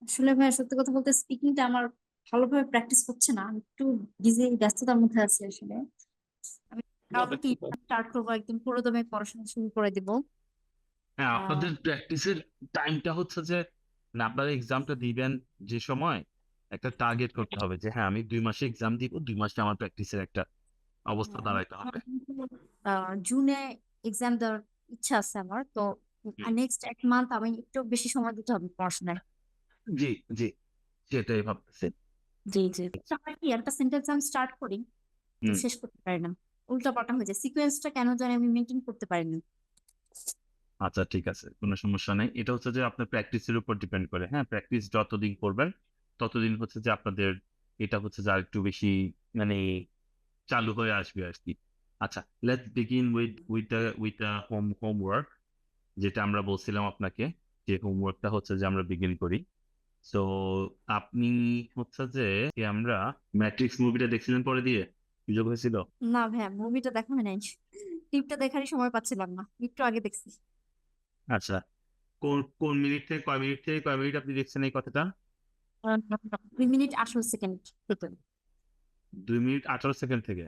আসলে ভাই সত্যি কথা বলতে স্পিকিংটা আমার ভালোভাবে প্র্যাকটিস হচ্ছে না, আমি একটু বিজি ব্যস্ততার মধ্যে আছি আসলে। আমি কালকে স্টার্ট করবো, একদম পুরোদমে পড়াশোনা শুরু করে দিব। হ্যাঁ, আহ আপনাদের প্র্যাকটিসের টাইমটা হচ্ছে যে না, আপনারা এক্সামটা দিবেন যে সময় একটা টার্গেট করতে হবে যে হ্যাঁ আমি 2 মাসে এক্সাম দিব, 2 মাসে আমার প্র্যাকটিসের একটা অবস্থা হ্যাঁ, দাঁড়াইতে আমার হবে। কিন্তু, জুনে এক্সাম দেওয়ার ইচ্ছা আছে আমার তো। হুম। নেক্সট 1 মান্থ আমি একটু বেশি সময় দিতে হবে পড়াশোনায়। জি, জি, সেটাই ভাবতেছি। জি জি, আমার কি একটা সেন্টেন্স আমি স্টার্ট করি তো হুম। শেষ করতে পারি না, উল্টা পাল্টা হয়ে যায়, সিকোয়েন্সটা কেন জানি আমি মেনটেন করতে পারি না। আচ্ছা, ঠিক আছে, কোনো সমস্যা নেই। এটা হচ্ছে যে আপনার প্র্যাকটিসের উপর ডিপেন্ড করে। হ্যাঁ, প্র্যাকটিস যতদিন করবেন ততদিন হচ্ছে যে আপনাদের এটা হচ্ছে যে আরেকটু বেশি মানে চালু হয়ে আসবে আর কি। আচ্ছা, লেটস বিগিন উইথ হোমওয়ার্ক, যেটা আমরা বলছিলাম আপনাকে, যে হোমওয়ার্কটা হচ্ছে যে আমরা বিগিন করি। তো আপনি হচ্ছে যে আমরা ম্যাট্রিক্স মুভিটা দেখছিলেন পরে দিয়ে, সুযোগ হয়েছিল? না ভাইয়া, মুভিটা দেখা হয় নাই, ক্লিপটা দেখারই সময় পাচ্ছিলাম না, একটু আগে দেখছি। আচ্ছা, কোন কোন মিনিট থেকে কয় মিনিট থেকে কয় মিনিট আপনি দেখছেন এই কথাটা? 2 মিনিট 18 সেকেন্ড। 2 মিনিট 18 সেকেন্ড থেকে?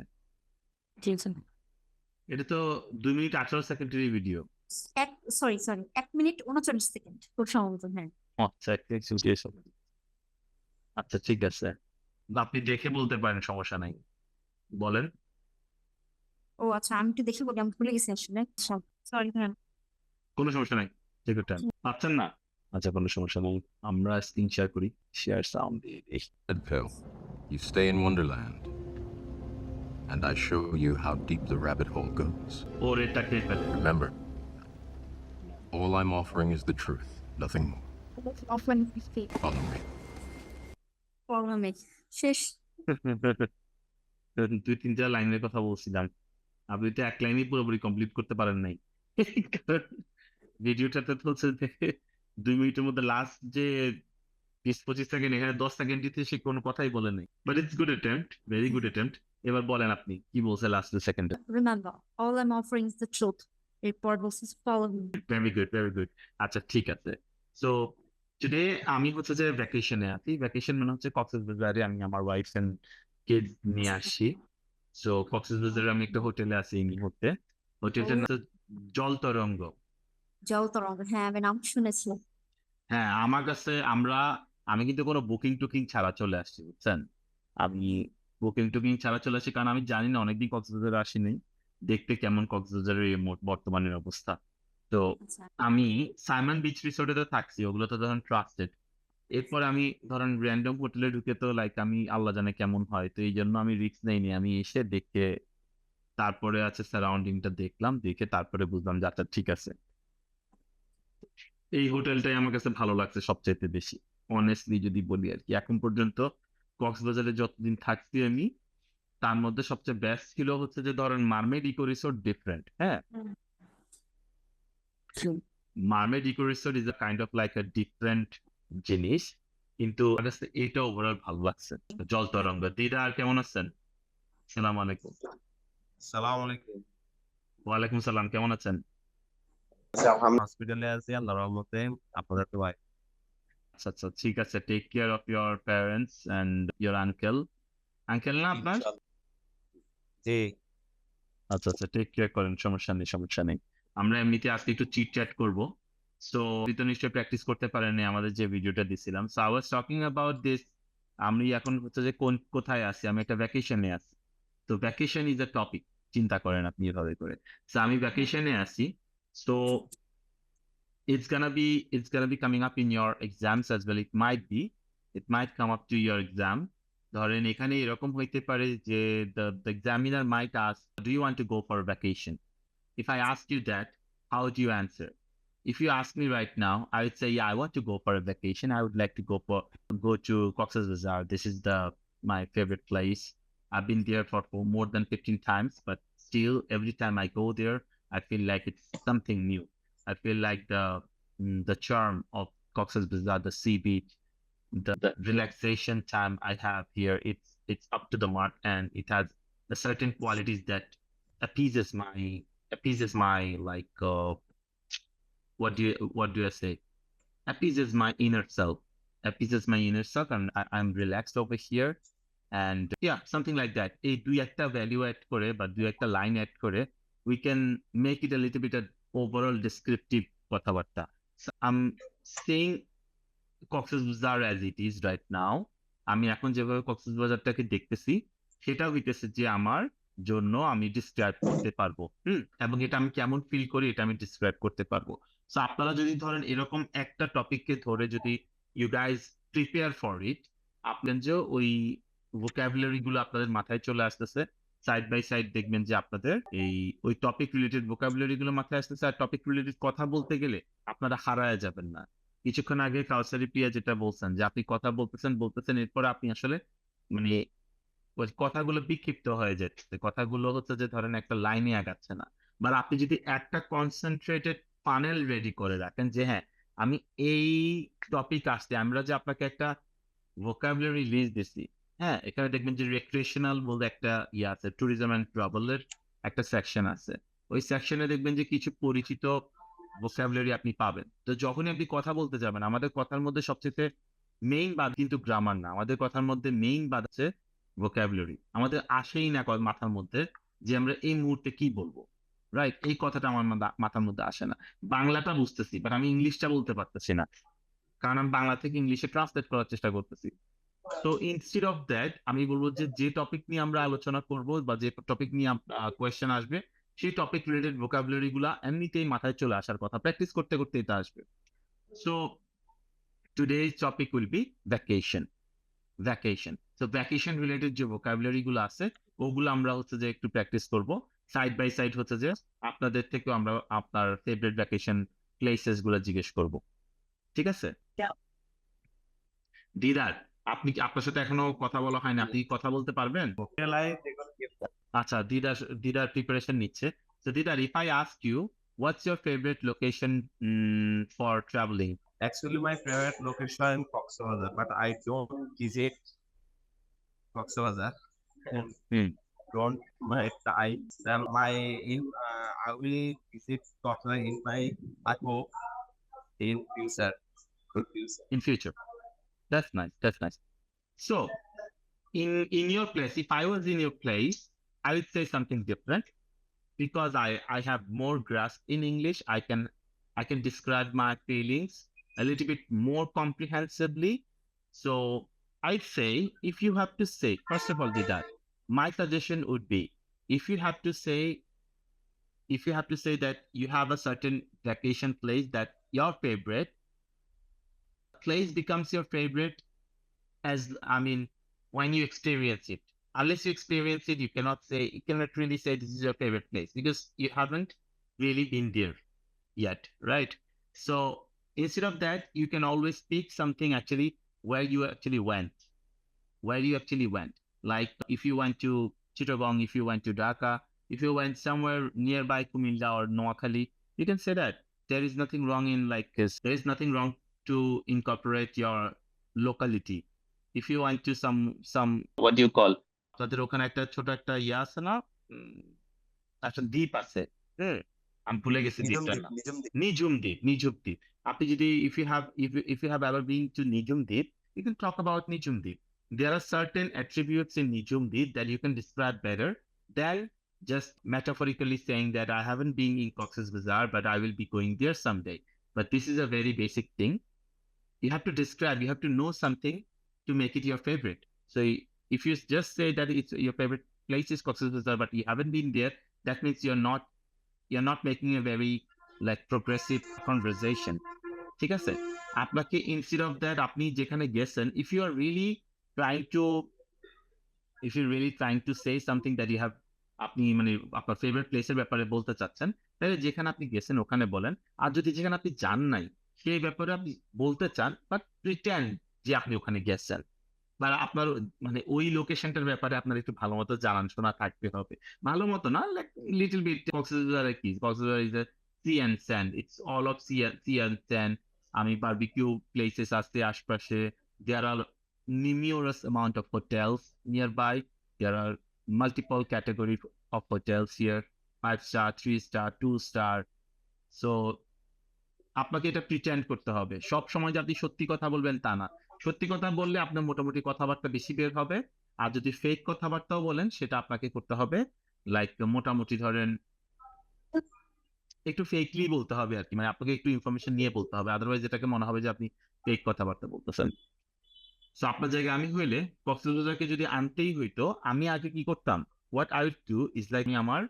জি জি। এটা তো 2 মিনিট 18 সেকেন্ডেরই ভিডিও। এক, সরি সরি, 1 মিনিট 39 সেকেন্ড খুব সম্ভবত, হ্যাঁ। আচ্ছা, একটা ছুটি এসব। আচ্ছা, ঠিক আছে, আপনি দেখে বলতে পারেন, সমস্যা নাই, বলেন। ও আচ্ছা, আমি একটু দেখে বলি, আমি ভুলে গেছি আসলে। সরি হ্যাঁ। কোনো সমস্যা নাই, টেক ইউর টাইম। পাচ্ছেন না? আচ্ছা, কোনো সমস্যা নেই, আমরা স্ক্রিন শেয়ার করি, শেয়ার সাউন্ড দিয়ে দিই। Pill. You stay in Wonderland, and I show you how deep the rabbit hole goes. ও রেটটা খেয়ে ফেলে। Remember, all I'm offering is the truth, nothing more. Offline Follow me. প্রবলেমে শেষ। 2-3টা লাইনের কথা বলছিলাম, আপনি তো এক লাইনই পুরোপুরি কমপ্লিট করতে পারেন নাই। কারণ ভিডিওটাতে তো হচ্ছে যে 2 মিনিটের মধ্যে লাস্ট যে 20-25 সেকেন্ড, এখানে 10 সেকেন্ড দিতে সে কোনো কথাই বলে নাই, but it's good attempt, very good attempt. এবার বলেন আপনি কি বলছে লাস্ট 2 সেকেন্ডে। Remember, all I am offering is the truth. এরপর বলছিস follow me. Very good, very good. আচ্ছা, ঠিক আছে। সো টুডে আমি হচ্ছে যে ভ্যাকেশনে আছি, ভ্যাকেশন মানে হচ্ছে কক্সবাজারে আমি আমার ওয়াইফ এন্ড কিডস নিয়ে আসছি। সো কক্সবাজারে আমি একটা হোটেলে আছি এই মুহূর্তে। হোটেলটার নাম হচ্ছে জল তরঙ্গ। জল তরঙ্গ, হ্যাঁ আমি নাম শুনেছি। হ্যাঁ, আমার কাছে আমি কিন্তু কোনো বুকিং টুকিং ছাড়া চলে আসছি, বুঝছেন? আমি বুকিং টুকিং ছাড়া চলে আসছি কারণ আমি জানি না, অনেকদিন কক্সবাজারে আসিনি, দেখতে কেমন কক্সবাজারের এই বর্তমানের অবস্থা। তো আচ্ছা। আমি সাইমন বিচ রিসোর্টে তো থাকছি, ওগুলো তো ধরেন ট্রাস্টেড। এরপর আমি ধরেন র্যান্ডম হোটেলে ঢুকে তো লাইক আমি আল্লাহ জানে কেমন হয়, তো এই জন্য আমি রিস্ক নেইনি, আমি এসে দেখে তারপরে আছে সারাউন্ডিংটা দেখলাম, দেখে তারপরে বুঝলাম যে আচ্ছা ঠিক আছে, এই হোটেলটাই আমার কাছে ভালো লাগছে সবচাইতে বেশি, অনেস্টলি যদি বলি আর কি। এখন পর্যন্ত কক্সবাজারে যতদিন থাকছি আমি, তার মধ্যে সবচেয়ে বেস্ট ছিল হচ্ছে যে ধরেন মার্মেড ইকো রিসোর্ট, ডিফারেন্ট, হ্যাঁ। Mermaid Eco Resort is a kind of like a different জিনিস, কিন্তু আমার কাছে এটা ওভারঅল ভালো লাগছে। জল তরঙ্গ দিদা, আর কেমন আছেন? সালাম আলাইকুম। সালাম আলাইকুম। ওয়ালাইকুম সালাম, কেমন আছেন? আচ্ছা, হসপিটালে আছি আল্লাহর রহমতে, আপনাদের তো ভাই। আচ্ছা আচ্ছা, ঠিক আছে, take care of your parents and your uncle. Uncle না আপনার? ইনশাআল্লাহ। জি। আচ্ছা আচ্ছা, টেক কেয়ার করেন, সমস্যা নেই, সমস্যা নেই। আমরা এমনিতে আজকে একটু চিট চ্যাট করবো। সো আপনি তো নিশ্চয়ই প্র্যাকটিস করতে পারেননি আমাদের যে ভিডিওটা দিছিলাম। So I was talking about this. আমি এখন হচ্ছে যে কোথায় আছি, আমি একটা ভ্যাকেশনে আছি। তো ভ্যাকেশন ইজ এ টপিক, চিন্তা করেন আপনি এভাবে করে। সো আমি ভ্যাকেশনে আছি। So it's gonna be coming up in your exams as well. It might come up to your exam. ধরেন এখানে এরকম হইতে পারে যে the examiner might ask, do you want to go for a vacation? If I ask you that, how would you answer? If you ask me right now, I would say, yeah, I want to go for a vacation. I would like to go to Cox's Bazar. This is my favorite place. I've been there for more than 15 times, but still, every time I go there, I feel like it's something new. I feel like the charm of Cox's Bazar, the sea beach, the relaxation time I have here, it's up to the mark, and it has a certain qualities that appeases my like what do I say? Appeases my inner self. appeases my inner self and I'm relaxed over here. And yeah, something like that. এই দুই একটা value add করে বা দুই একটা line add করে we can make it a little bit of overall descriptive কথাবার্তা. So I'm saying Cox's Bazar as it is right now. আমি এখন যেভাবে কক্সবাজারটাকে দেখতেছি সেটা হইতেছে যে আমার জন্য আমি ডিসক্রাইব করতে পারবো এবং এটা আমি কেমন ফিল করি এটা আমি ডিসক্রাইব করতে পারবো। সো আপনারা যদি ধরেন এরকম একটা টপিককে ধরে যদি you guys prepare for it, আপনার যে ওই ভোকাবুলারি গুলো আপনাদের মাথায় চলে আসতেছে, সাইড বাই সাইড দেখবেন যে আপনাদের এই ওই টপিক রিলেটেড ভোকাবুলারি গুলো মাথায় আসতেছে, আর টপিক রিলেটেড কথা বলতে গেলে আপনারা হারায় যাবেন না। কিছুক্ষণ আগে কাউসারি প্রিয়া যেটা বলছেন যে আপনি কথা বলতেছেন এরপরে আপনি আসলে মানে ওই কথাগুলো বিক্ষিপ্ত হয়ে যাচ্ছে, কথাগুলো হচ্ছে যে ধরেন একটা লাইনে আগাচ্ছে না। বা আপনি যদি একটা কনসেন্ট্রেটেড পানেল রেডি করে রাখেন যে হ্যাঁ আমি এই টপিক আসছে, আমরা যে আপনাকে একটা ভোকাবুলারি লিস্ট দিছি, হ্যাঁ এখানে দেখবেন যে রেক্রিয়েশনাল বলতে একটা ইয়ে আছে, ট্যুরিজম এন্ড ট্রাভেলের একটা সেকশন আছে, ওই সেকশনে দেখবেন যে কিছু পরিচিত ভোকাবুলারি আপনি পাবেন। তো যখনই আপনি কথা বলতে যাবেন, আমাদের কথার মধ্যে সবচেয়ে মেইন বাদ কিন্তু গ্রামার না, আমাদের কথার মধ্যে মেইন বাদ আছে ভোকাবুলারি। আমাদের আসেই না মাথার মধ্যে যে আমরা এই মুহূর্তে কি বলবো, রাইট? এই কথাটা আমার মাথার মধ্যে আসে না। বাংলাটা বুঝতেছি বাট আমি ইংলিশটা বলতে পারতেছি না, কারণ আমি বাংলা থেকে ইংলিশে ট্রান্সলেট করার চেষ্টা করতেছি। তো ইনস্টেড অফ দ্যাট আমি বলবো যে টপিক নিয়ে আমরা আলোচনা করব বা যে টপিক নিয়ে কোয়েশ্চেন আসবে সেই টপিক রিলেটেড ভোকাবুলারি গুলা এমনিতেই মাথায় চলে আসার কথা, প্র্যাকটিস করতে করতে এটা আসবে। So today's topic will be vacation. তো ভ্যাকেশন রিলেটেড যে ভোকাবুলারি গুলো আছে ওগুলো আমরা হচ্ছে যে একটু প্র্যাকটিস করব, সাইড বাই সাইড হচ্ছে যে আপনাদের থেকেও আমরা আপনার ফেভারিট ভ্যাকেশন প্লেসেস গুলো জিজ্ঞেস করব, ঠিক আছে? দিদার, আপনার সাথে এখনো কথা বলা হয়নি, আপনি কি কথা বলতে পারবেন? আচ্ছা, দিদার প্রিপারেশন নিচ্ছে। So Didar, if I ask you, what's your favorite location for traveling? Actually, my favorite location is Coxbazar, but I don't visit Coxbazar. Hmm. Don't my time. Then I will visit Coxbazar in my I hope in future. In future. That's nice. That's nice. So, in your place, if I was in your place, I would say something different because I have more grasp in English. I can describe my feelings a little bit more comprehensively. So I'd say if you have to say, first of all, Didar, my suggestion would be if you have to say that you have a certain vacation place that your favorite place becomes your favorite as when you experience it. Unless you experience it, you cannot really say this is your favorite place because you haven't really been there yet, right? So instead of that, you can always speak something actually where you actually went. Like if you went to Chittagong, if you went to Dhaka, if you went somewhere nearby Kumilla or Noakhali, you can say that. There is nothing wrong in like this. There is nothing wrong to incorporate your locality. If you went to some what do you call, তাদের ওখানে একটা ছোট একটা ইয়ে আছে না, একটা দ্বীপ আছে, আমি ভুলে গেছি দ্বীপটার নাম। নিঝুম দ্বীপ। আপনি যদি if you have ever been to Nijum Deep, you can talk about Nijum Deep. There are certain attributes in Nijum Deep that you can describe better than just metaphorically saying that I haven't been in Cox's Bazar, but I will be going there someday. But this is a very basic thing. You have to describe, you have to know something to make it your favorite. So if you just say that it's your favorite place is Cox's Bazar, but you haven't been there, that means you're not making a very like progressive conversation. ঠিক আছে? আপনাকে instead of that আপনি যেখানে গেছেন, if you're really trying to say something that you have, আপনি আপনার favourite প্লেসের ব্যাপারে বলতে চাচ্ছেন, তাহলে যেখানে আপনি গেছেন ওখানে বলেন। আর যদি যেখানে আপনি যান নাই সেই ব্যাপারে আপনি বলতে চান, বাট প্রিটেন্ড যে আপনি ওখানে গেছেন, বা আপনার ওই লোকেশনটার ব্যাপারে আপনার একটু ভালো মতো জানাশোনা থাকতে হবে। ভালো মতো না, লাইক লিটল বিট। কক্সবাজার কি, Cox's Bazar is sea and sand. It's all of sea and sand. Barbecue places আছে আশপাশে. There are numerous amount of hotels nearby. There are multiple categories of hotels here. 5-star, 3-star, 2-star. So আপনাকে এটা pretend করতে হবে। সব সময় যে আপনি সত্যি কথা বলবেন তা না। সত্যি কথা বললে আপনার মোটামুটি কথাবার্তা বেশি বের হবে, আর যদি ফেক কথাবার্তাও বলেন সেটা আপনাকে করতে হবে লাইক মোটামুটি ধরেন একটু ফেকলি বলতে হবে আর কি, মানে আপনাকে একটু ইনফরমেশন নিয়ে বলতে হবে, আদারওয়াইজ এটাকে মনে হবে যে আপনি ফেক কথাবার্তা বলতেছেন। সো আপনার জায়গায় আমি হইলে কক্সবাজারকে যদি আনতেই হইতো, আমি আগে কি করতাম, what I would do is like আমার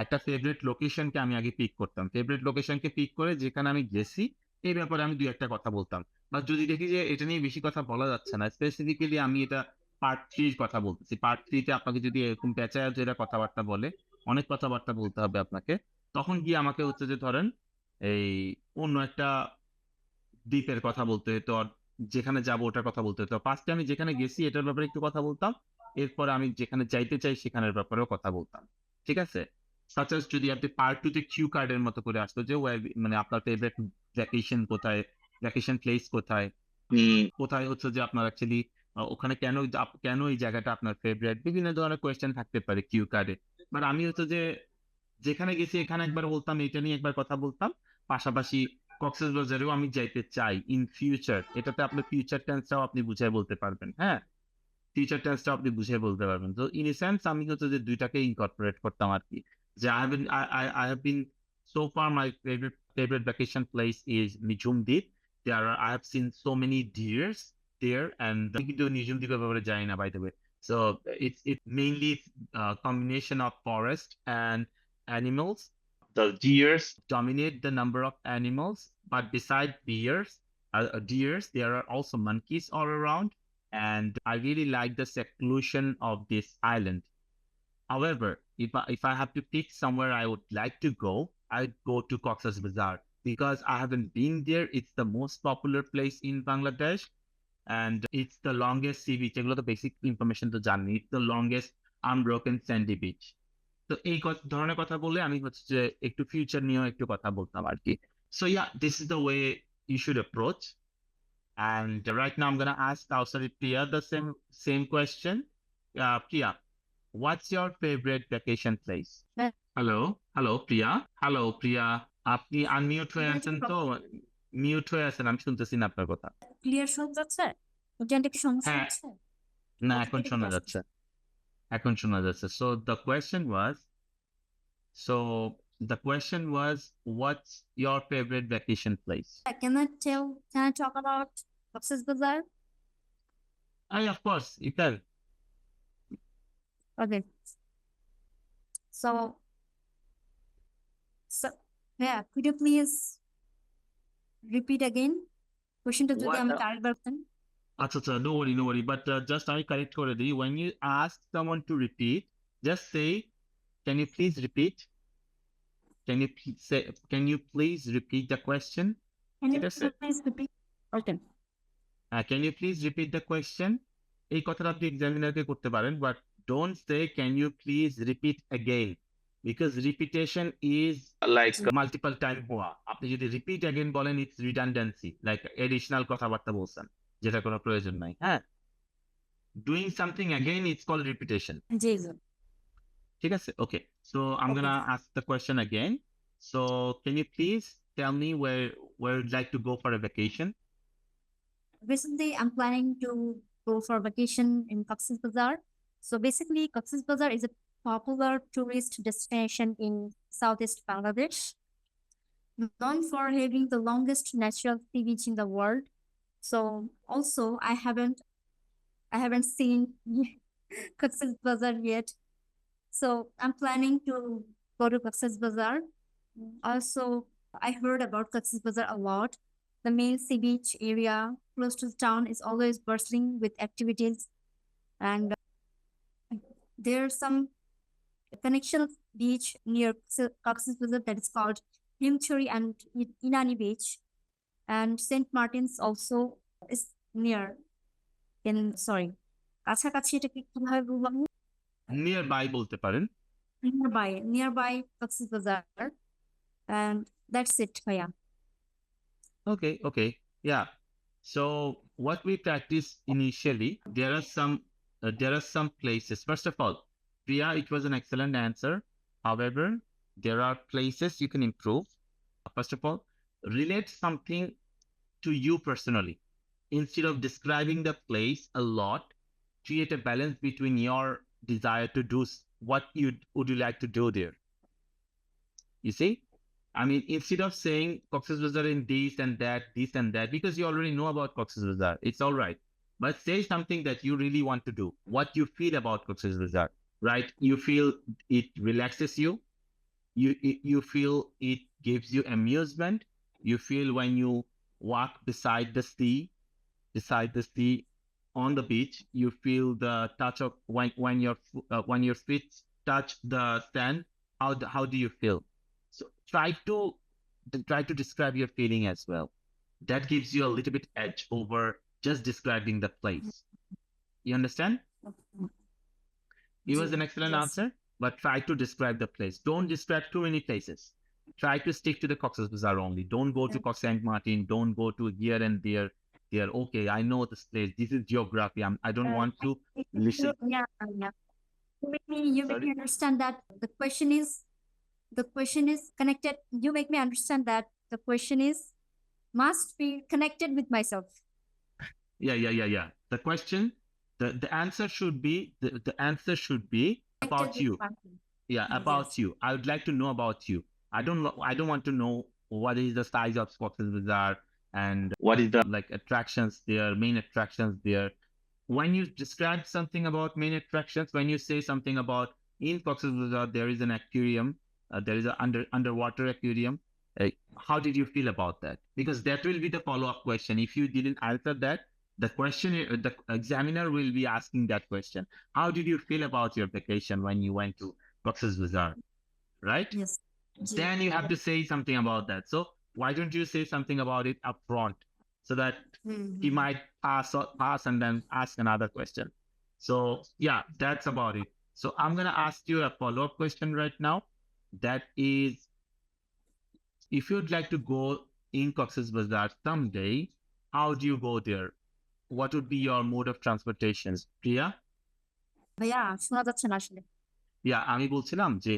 একটা ফেভারিট লোকেশনকে আমি আগে পিক করতাম, ফেভারিট লোকেশনকে পিক করে যেখানে আমি গেছি এই ব্যাপারে আমি দুই একটা কথা বলতাম। বা যদি দেখি যে এটা নিয়ে বেশি কথা বলা যাচ্ছে না, স্পেসিফিক্যালি আমি এটা পার্ট 3 কথা বলতেছি, পার্ট 3 তে আপনাকে যদি এরকম পেঁচায় যেটা কথাবার্তা বলে, অনেক কথাবার্তা বলতে হবে আপনাকে, তখন গিয়ে আমাকে হচ্ছে যে ধরেন এই অন্য একটা দ্বীপের কথা বলতে হতো, আর যেখানে যাবো ওটার কথা বলতে হতো। ফার্স্টে আমি যেখানে গেছি এটার ব্যাপারে একটু কথা বলতাম, এরপর আমি যেখানে যাইতে চাই সেখানের ব্যাপারেও কথা বলতাম, ঠিক আছে? সাচাস যদি আপনি পার্ট 2 তে কিউ কার্ডের মতো করে আসতো যে মানে আপনার ফেভারিট ভ্যাকেশন কোথায়, ভ্যাকেশন প্লেস কোথায়, কোথায় হচ্ছে যে আপনার অ্যাকচুয়ালি ওখানে কেন কেন এই জায়গাটা আপনার ফেভারিট, বিভিন্ন ধরনের কোয়েশ্চেন থাকতে পারে কিউ কার্ডে। বাট আমি হচ্ছে যে যেখানে গেছি এখানে একবার বলতাম, এটা নিয়ে একবার কথা বলতাম, পাশাপাশি কক্সবাজারেও আমি যাইতে চাই ইন ফিউচার, এটাতে আপনার ফিউচার টেন্সটাও আপনি বুঝাই বলতে পারবেন, হ্যাঁ, ফিউচার টেন্সটাও আপনি বুঝিয়ে বলতে পারবেন। তো ইন এ সেন্স আমি হচ্ছে যে দুইটাকে ইনকর্পোরেট করতাম আর কি, যে I have been so far my favorite vacation place is Nijum Deep. I have seen so many deers there, and কিন্তু নিঝুম দ্বীপের ব্যাপারে জানি না by the way. So it's mainly combination of forest and animals. The deers dominate the number of animals, but beside deers, there are also monkeys all around, and I really like the seclusion of this island. However, if I have to pick somewhere I would like to go, I'd go to Cox's Bazar because I haven't been there. It's the most popular place in Bangladesh, and it's the longest sea beach. এগুলো তো basic information তো জানি। It's the longest unbroken sandy beach. তো এই ধরনের কথা বলে আমি হচ্ছে যে একটু ফিউচার নিয়েও একটু কথা বলতাম আর কি। So yeah, this is the way you should approach. And right now I'm gonna ask Tausari Priya the same question. Priya, what's your favorite vacation place? Hello Priya. Hello Priya. আপনি unmute হয়ে আছেন তো, mute হয়ে আছেন, আমি শুনতেছি না আপনার কথা। ক্লিয়ার শোনা যাচ্ছে? ওখানটা কি সমস্যা হ্যাঁ, হচ্ছে? না এখন শোনা যাচ্ছে, এখন শোনা যাচ্ছে। So the question was what's your favorite vacation place? Can I talk about Cox's Bazar? Of course you can. Okay. So yeah, could you please repeat again? Questionটা যদি What- আমাকে আরেকবার বলতেন। আচ্ছা, no worry, but just I correct করে দিই, when you ask someone to repeat, just say, can you please repeat? Can you please repeat the question? Can you ঠিক আছে? please repeat? Okay. Can you please repeat the question? এই কথাটা আপনি এক্সামিনারকে করতে পারেন, but don't say can you please repeat again, because repetition is like multiple time হওয়া। আপনি যদি repeat again বলেন, it's redundancy, like additional কথাবার্তা বলছেন যেটা কোনো প্রয়োজন নাই, হ্যাঁ। Doing something again, it's called repetition. জি জি। ঠিক আছে? Okay, so I'm gonna ask the question again. So can you please tell me where you'd like to go for a vacation? Recently, I'm planning to go for vacation in Cox's Bazar. So basically, Cox's Bazar is a popular tourist destination in Southeast Bangladesh, known for having the longest natural sea beach in the world. So also, I haven't seen Cox's Bazar yet. So I'm planning to go to Cox's Bazar. Also, I heard about Cox's Bazar a lot. The main sea beach area close to the town is always bustling with activities, and there's some connection beach near Cox's Bazar that is called Himchuri and Inani Beach, and St. Martin's also is near. কাছাকাছি এটাকে কিভাবে বলবো? Nearby বলতে পারেন। Nearby Cox's Bazar, and that's it, Bhaiya. Okay, yeah. So what we practice initially, there are some places. First of all, Priya, it was an excellent answer. However, there are places you can improve. First of all, relate something to you personally. instead of describing the place a lot, create a balance between your desire to do what would you like to do there. You see, I mean, instead of saying Cox's Bazar in this and that, because you already know about Cox's Bazar, it's all right. But say something that you really want to do, what you feel about Cox's Bazar, right? You feel it relaxes you. You feel it gives you amusement. You feel when you walk beside the sea on the beach, you feel the touch of when your feet touch the sand. How do you feel? So try to describe your feeling as well. That gives you a little bit edge over just describing the place. You understand? It was an excellent Yes. answer, but try to describe the place. Don't describe too many places. Try to stick to the Cox's Bazar only. Don't go to Cox St. Martin. Don't go to here and there. Okay, I know this place. This is geography. I don't want to listen. Yeah. You make Sorry? me understand that the question is connected. You make me understand that the question is must be connected with myself. Yeah. The question, the answer should be the answer should be about Connected you. with myself. Yeah, about Yes. you. I would like to know about you. I don't want to know what is the size of Cox's Bazar and what is the attractions there, main attractions there. When you describe something about main attractions, when you say something about in Cox's Bazar there is an aquarium, there is an underwater aquarium. How did you feel about that? Because that will be the follow-up question. If you didn't answer that, the examiner will be asking that question. How did you feel about your vacation when you went to Cox's Bazar? Right? Yes. Then you have to say something about that. So why don't you say something about it up front so that he might pass and then ask another question. So yeah, that's about it. So I'm gonna ask you a follow-up question right now. That is, if you'd like to go in Cox's Bazar someday, how do you go there? What would be your mode of transportation? Priya? ভাইয়া শোনা যাচ্ছে না আসলে Yeah, আমি বলছিলাম যে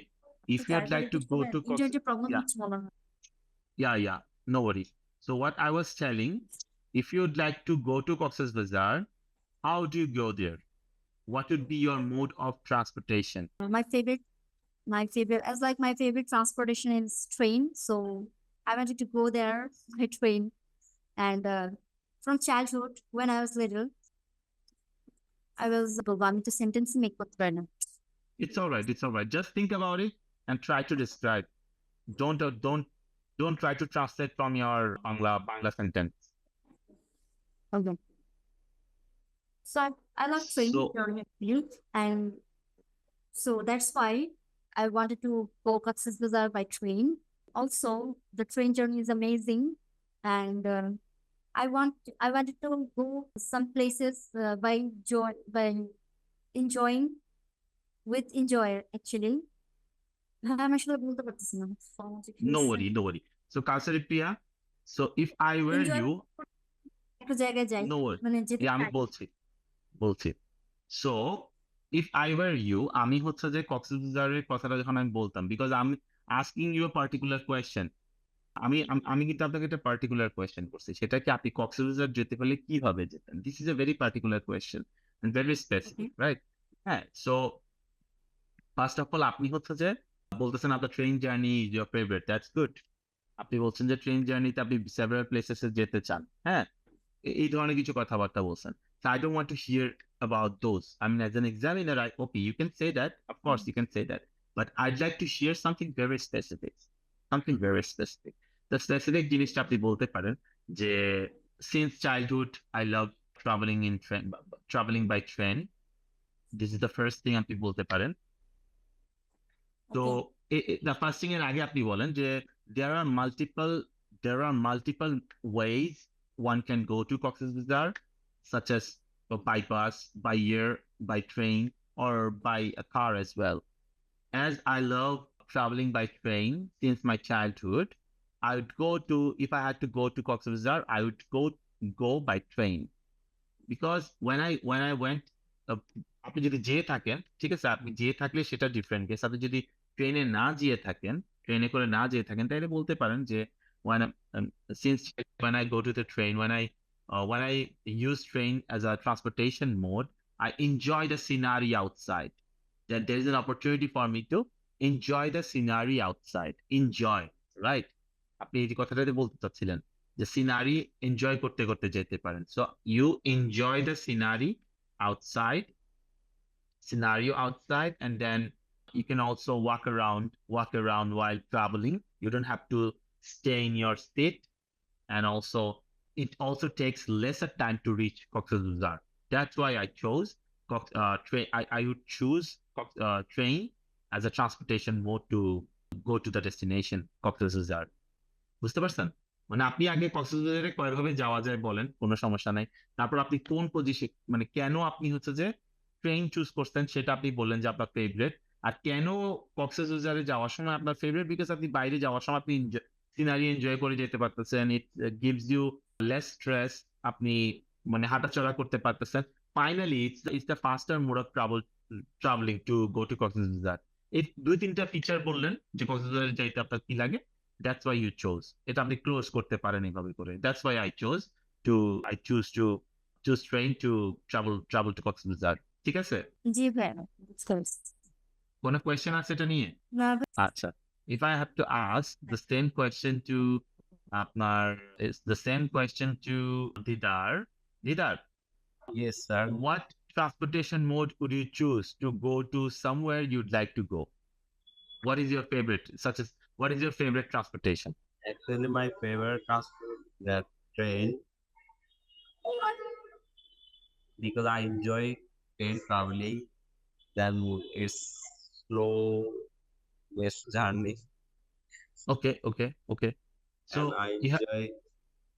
if you'd like to go to Cox's, ইন্টারনেটের problem yeah. হচ্ছে মনে হয় Yeah, no worries. So what I was telling, if you'd like to go to Cox's Bazar, how do you go there? What would be your mode of transportation? my favorite my favorite transportation is train, so I wanted to go there by train. And from childhood, when I was little, I was আমি তো sentence make করতে পারি না It's all right. Just think about it and try to describe. Don't try to translate from your Bangla sentence. Okay. So I love train So- journey actually, and so that's why I wanted to go Cox's Bazar by train. Also, the train journey is amazing, and I wanted to go some places by enjoying with enjoyer actually. I'm actually বলতে পারতেছি না। No worry. So Kausari Priya, so if I were Enjoy- you, একটা জায়গায় যাই no worry. মানে যেতে Yeah, আমি চাই। বলছি। So if I were you, আমি হচ্ছে যে Cox's Bazar-এর কথাটা যখন আমি বলতাম, because I'm asking you a particular question. আমি কিন্তু আপনাকে একটা পার্টিকুলার কোয়েশ্চেন করছি, সেটা কি আপনি কক্সবাজার যেতে পারলে কিভাবে যেতেন? This is a very particular question and very specific, right? হ্যাঁ, সো ফার্স্ট অফ অল আপনি হচ্ছে যে বলতেছেন আপনার train journey is your favourite, that's good. আপনি বলছেন যে ট্রেন জার্নিতে আপনি সেভারাল প্লেসেসে যেতে চান, হ্যাঁ, এই ধরনের কিছু কথাবার্তা বলছেন। So I don't want to hear about those. I mean, as an examiner, okay, you can say that, of course you can say that, but I'd like to hear something very specific. The specific জিনিসটা আপনি বলতে পারেন যে since childhood I love traveling by train. This is the first thing আপনি বলতে পারেন। তো the first thing এর আগে আপনি বলেন যে there are multiple ways one can go to Cox's Bazar, such as by bus, by air, by train, or by a car as well. As I love traveling by train since my childhood, I would if I had to go to Cox's Bazar, I would go by train. Because when I went, আপনি যদি যেয়ে থাকেন, ঠিক আছে, আপনি যেয়ে থাকলে সেটা ডিফারেন্ট কেস। আপনি যদি ট্রেনে করে না যেয়ে থাকেন তাহলে বলতে পারেন যে when I go to the train, when I when I use train as a transportation mode, I enjoy the scenery outside. That there is an opportunity for me to enjoy the scenery outside. Enjoy, right? আপনি এই যে কথাটাতে বলতে চাচ্ছিলেন যে scenery enjoy করতে করতে যেতে পারেন। So you enjoy the scenery outside, scenario outside, and then you can also walk around while traveling. You don't have to stay in your state, and also it also takes lesser time to reach Cox's Bazar. That's why I chose train. I would choose train as a transportation mode to go to the destination Cox's Bazar. বুঝতে পারছেন? মানে আপনি আগে কক্সবাজারে কয়ভাবে যাওয়া যায় বলেন, কোনো সমস্যা নাই। তারপর আপনি কোন পজিশন, মানে কেন আপনি হচ্ছে যে ট্রেন চুজ করছেন সেটা আপনি বললেন যে আপনার ফেভারিট। আর কেন কক্সবাজারে যাওয়ার সময় আপনার ফেভারিট, বিকজ আপনি বাইরে যাওয়ার সময় আপনি সিনারি এনজয় করে যেতে পারতেছেন। It gives you less stress. আপনি মানে হাঁটাচলা করতে পারতেছেন। Finally it's the faster mode of traveling to go to Cox's Bazar. এই 2-3টা ফিচার বললেন যে কক্সবাজারে যাইতে আপনার কি লাগে। That's why you chose. এটা আপনি ক্লোজ করতে পারেন এইভাবে করে। That's why I choose to choose train to travel to Cox's Bazar. ঠিক আছে? জি ভাইয়া, বুঝতে পারছি। কোনো কোয়েশ্চেন আছে এটা নিয়ে? না আচ্ছা। If I have to ask the same question to আপনার is the same question to Didar. Didar, Yes, sir. what transportation mode would you choose to go to somewhere you'd like to go? What is your favorite? What is your favorite transportation? Actually, my favorite transport is the train because I enjoy train traveling. Then it's slow, less journey. Okay. So And I you have enjoy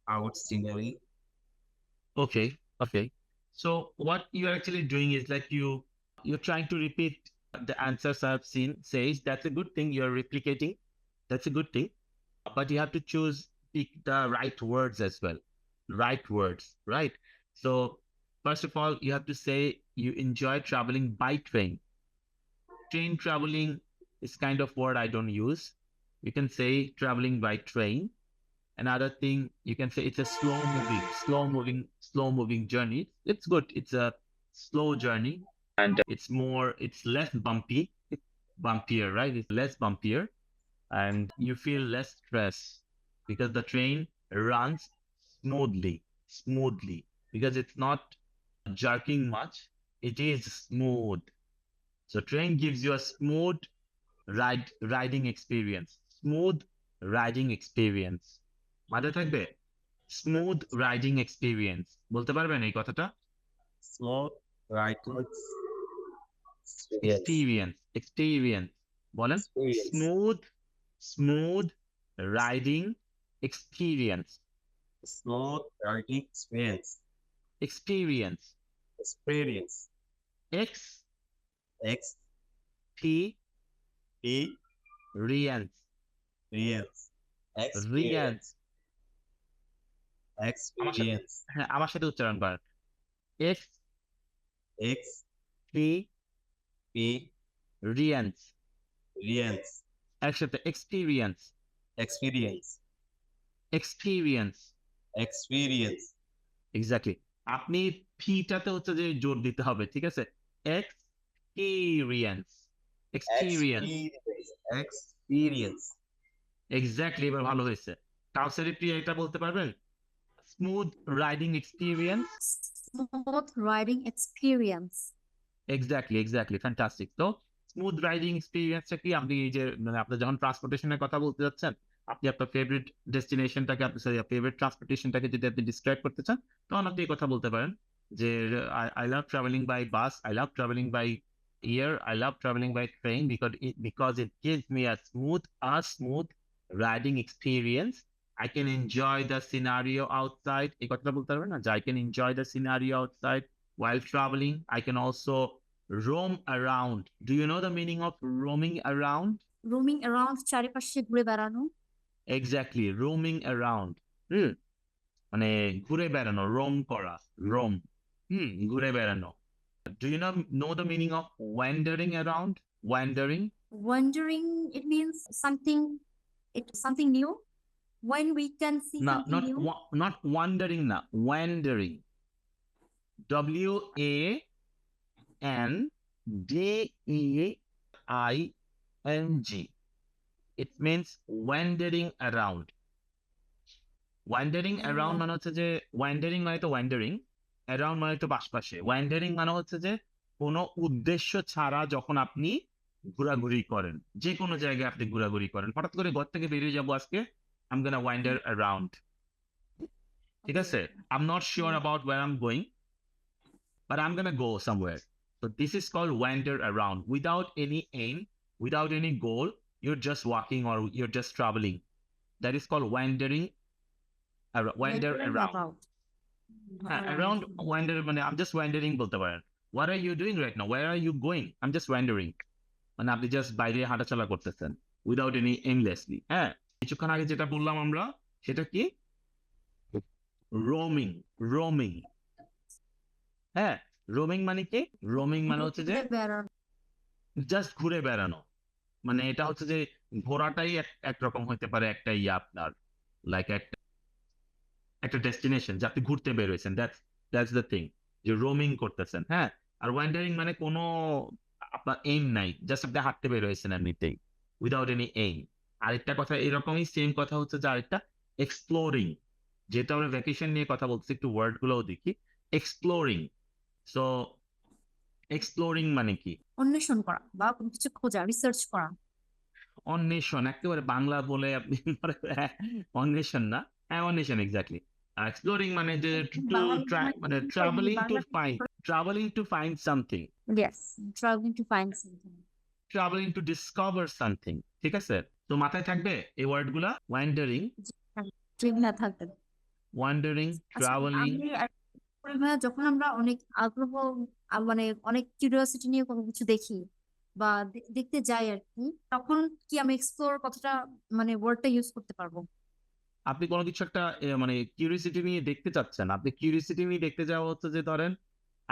out scenery. okay. So what you're actually doing is like you're trying to repeat the answers I've seen says. That's a good thing. You're replicating. That's a good thing. But you have to pick the right words as well. Right words, right? So first of all, you have to say you enjoy traveling by train. Train traveling is kind of word I don't use. You can say traveling by train. Another thing, you can say it's a slow moving journey. It's good. It's a slow journey, and it's less bumpier, right? It's less bumpier, and you feel less stress because the train runs smoothly, because it's not jerking much. It is smooth. So train gives you a smooth riding experience. Smooth riding experience. মাথায় থাকবে? Smooth riding experience. বলতে পারবেন এই কথাটা? Small riding experience বলেন। experience. Smooth riding experience. Small riding experience. Experience. X X P P রিয়েন্স। experience. Experience. হ্যাঁ, আমার সাথে উচ্চারণ করেন। X X P P রিয়েন্স। Experience. একসাথে এক্সপিরিয়েন্স। এক্স্যাক্টলি। আপনি ফিটাতে হচ্ছে যে জোর দিতে হবে, ঠিক আছে? এক্সপিরিয়েন্স। এক্স্যাক্টলি, এবার ভালো হয়েছে। কাউসারি প্রিয়া এটা বলতে পারবেন? Smooth riding experience. Smooth riding experience. Exactly fantastic. তো স্মুথ রাইডিং এক্সপিরিয়েন্সটা কি? আপনি এই যে মানে আপনি যখন ট্রান্সপোর্টেশনের কথা বলতে যাচ্ছেন, আপনি আপনার ফেভারিট ডেস্টিনেশনটাকে ফেভারিট ট্রান্সপোর্টেশনটাকে যদি আপনি ডিসক্রাইব করতে চান, তখন আপনি এই কথা বলতে পারেন যে I love travelling by bus, I love travelling by air, I love travelling by train because it gives me a smooth riding experience. I can enjoy the scenario outside. এই কথাটা বলতে পারবেন না যে I can enjoy the scenario outside while traveling. I can also roam around. Do you know the meaning of roaming around? Roaming around চারিপাশে ঘুরে বেড়ানো। Exactly, roaming around. মানে ঘুরে বেড়ানো, roam করা, roam. ঘুরে বেড়ানো. Do you know the meaning of wandering around? Wandering? Wandering, it means something new. when we can see No, something new. not wandering, na wandering. WANDERING. It means wandering around. Wandering around মানে হচ্ছে যে wandering মানে তো wandering, around মানে তো পাশপাশে। wandering মানে হচ্ছে যে কোনো উদ্দেশ্য ছাড়া যখন আপনি ঘোরাঘুরি করেন, যে কোনো জায়গায় আপনি ঘোরাঘুরি করেন, হঠাৎ করে ঘর থেকে বেরিয়ে যাবো আজকে, I'm gonna wander around. ঠিক আছে? I'm not sure about where I'm going, but I'm gonna go somewhere. So this is called wander around. Without any aim, without any goal, you're just walking or you're just traveling. That is called wandering. Wander around. Around wander মানে I'm just wandering বলতে পারেন। What are you doing right now? Where are you going? I'm just wandering. মানে আপনি just বাইরে হাঁটাচলা করতেছেন without any aimlessly. হ্যাঁ, কিছুক্ষণ আগে যেটা বললাম আমরা সেটা কি? roaming. হ্যাঁ, roaming মানে কি? roaming মানে হচ্ছে যে জাস্ট ঘুরে বেড়ানো। মানে এটা হচ্ছে যে ঘোরাটাই একরকম হইতে পারে একটা আপনার লাইক একটা ডেস্টিনেশন যে আপনি ঘুরতে বের হয়েছেন, দ্যাটস দ্য থিং, যে রোমিং করতেছেন। হ্যাঁ, আর ওয়ান্ডারিং মানে কোনো আপনার এইম নাই, জাস্ট আপনি হাঁটতে বের হয়েছেন এমনিতেই উইদাউট এনি এইম। আরেকটা কথা এরকমই সেম কথা হচ্ছে যে আরেকটা এক্সপ্লোরিং, যেটা আমরা ভ্যাকেশন নিয়ে কথা বলছি, একটু ওয়ার্ড গুলোও দেখি। এক্সপ্লোরিং, সো এক্সপ্লোরিং মানে কি? অন্বেষণ করা বা কোনো কিছু খোঁজা, রিসার্চ করা। অন্বেষণ, একেবারে বাংলা বলে আপনি অন্বেষণ না, হ্যাঁ অন্বেষণ এক্স্যাক্টলি। এক্সপ্লোরিং মানে যে মানে traveling to find something, Yes, traveling to find something. traveling to discover something. ঠিক আছে, তো মাথায় থাকবে এই ওয়ার্ড গুলা, ওয়ান্ডারিং, ট্রিপ না থাকবে। Wandering, travelling. যখন আমরা অনেক আগ্রহ মানে অনেক কিউরিওসিটি নিয়ে কোনো কিছু দেখি বা দেখতে যাই আর কি, তখন কি আমি এক্সপ্লোর কথাটা মানে ওয়ার্ডটা ইউজ করতে পারবো? আপনি কোনো কিছু একটা মানে কিউরিওসিটি নিয়ে দেখতে চাচ্ছেন, আপনি কিউরিওসিটি নিয়ে দেখতে যাওয়া হচ্ছে যে ধরেন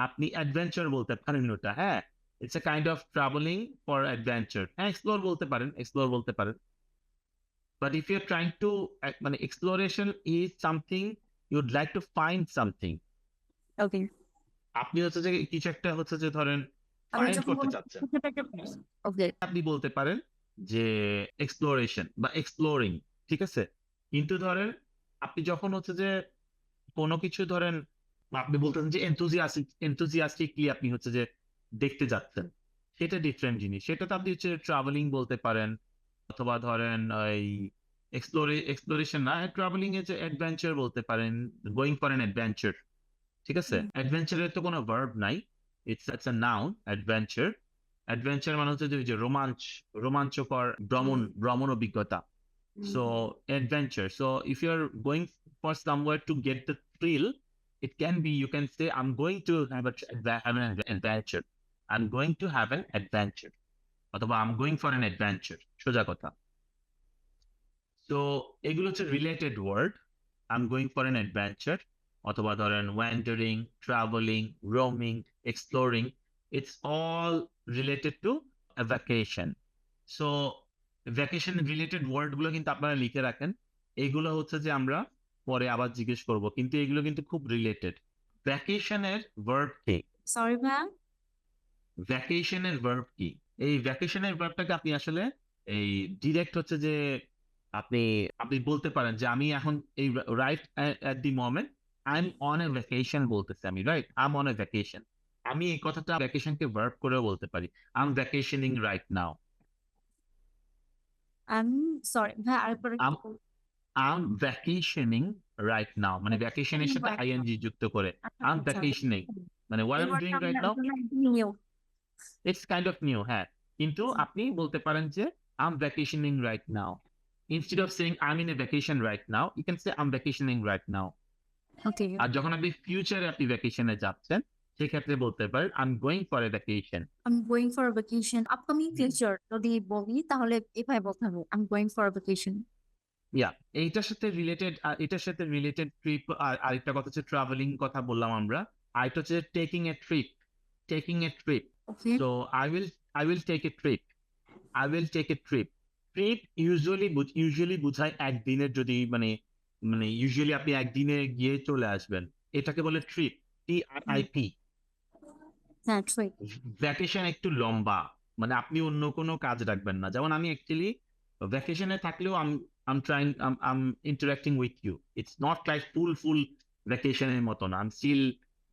আপনি অ্যাডভেঞ্চার বলতে পারেন ওটা। হ্যাঁ, it's a kind of travelling for adventure. হ্যাঁ, এক্সপ্লোর বলতে পারেন, এক্সপ্লোর বলতে পারেন। But if you are trying to মানে exploration is something you would like to find something. Okay, আপনি হচ্ছে যে কিছু একটা হচ্ছে যে ধরেন ফাইন্ড করতে চাচ্ছেন, ওকে, আপনি বলতে পারেন যে এক্সপ্লোরেশন বা এক্সপ্লোরিং। ঠিক আছে, কিন্তু ধরেন আপনি যখন হচ্ছে যে কোনো কিছু ধরেন আপনি বলতেছেন যে এনথুজিয়াস্টিকলি আপনি হচ্ছে যে দেখতে যাচ্ছেন, সেটা ডিফারেন্ট জিনিস। সেটা তো আপনি হচ্ছে ট্রাভেলিং বলতে পারেন, অথবা ধরেন ওই এক্সপ্লোরেশন না, ট্রাভেলিং এ যে অ্যাডভেঞ্চার বলতে পারেন, গোয়িং ফর অ্যান অ্যাডভেঞ্চার। ঠিক আছে, অ্যাডভেঞ্চারের তো কোনো ভার্ব নাই, it's a noun, adventure. Adventure মানে হচ্ছে যে রোমাঞ্চকর ভ্রমণ অভিজ্ঞতা। So adventure. So if you're going for somewhere to get the thrill, it can be, you can say, I'm going to have an adventure. I'm going to have an adventure. অথবা I'm going for an adventure. সোজা কথা। So এগুলো হচ্ছে related word. I'm going for an adventure, অথবা ধরেন wandering, traveling, roaming, exploring. It's all related to a vacation. So vacation related word গুলো কিন্তু আপনারা লিখে রাখেন। এগুলো হচ্ছে যে আমরা পরে আবার জিজ্ঞেস করব, কিন্তু এগুলো কিন্তু খুব রিলেটেড। ভ্যাকেশনের ভার্ব কি? সরি ভাই, ভ্যাকেশনের ভার্ব কি? এই ভ্যাকেশনের ভার্বটাকে আপনি আসলে এই ডিরেক্ট হচ্ছে যে আপনি বলতে পারেন যে আমি এখন এই right at the moment I am on a vacation বলতেছি আমি, right, I am on a vacation. আমি এই কথাটা ভ্যাকেশনকে ভার্ব করেও বলতে পারি, I am vacationing right now. Sorry ভাই, আরেকবার I'm vacationing right now. মানে ভ্যাকেশনের সাথে আইএনজি যুক্ত করে I'm vacationing, মানে what I'm doing right now, it's kind of new. হ্যাঁ, কিন্তু আপনি বলতে পারেন যে I'm vacationing right now. Instead of saying I'm in a vacation right now, you can say I'm vacationing right now. ওকে, আর যখন আপনি ফিউচারে আপনি ভ্যাকেশনে যাচ্ছেন, সেক্ষেত্রে বলতে পারেন I'm going for a vacation. I'm going for a vacation. Upcoming future যদি বলি তাহলে এভাবে বলতে হবে, I'm going for a vacation. এইটার সাথে রিলেটেড ট্রিপ। আরেকটা কথা হচ্ছে ট্রাভেলিং কথা বললাম আমরা, আরেকটা হচ্ছে taking a trip. Okay. So I will take a trip. Trip usually বোঝায় একদিনের, যদি মানে মানে ইউজুয়ালি আপনি একদিনে গিয়ে চলে আসবেন, এটাকে বলে ট্রিপ, TRIP। হ্যাঁ, ট্রিপ। ভ্যাকেশন একটু লম্বা, মানে আপনি অন্য কোনো কাজ রাখবেন না। যেমন আমি অ্যাকচুয়ালি ভ্যাকেশনে থাকলেও I'm interacting with you, it's not like full ভ্যাকেশনের মতো না, আম স্টিল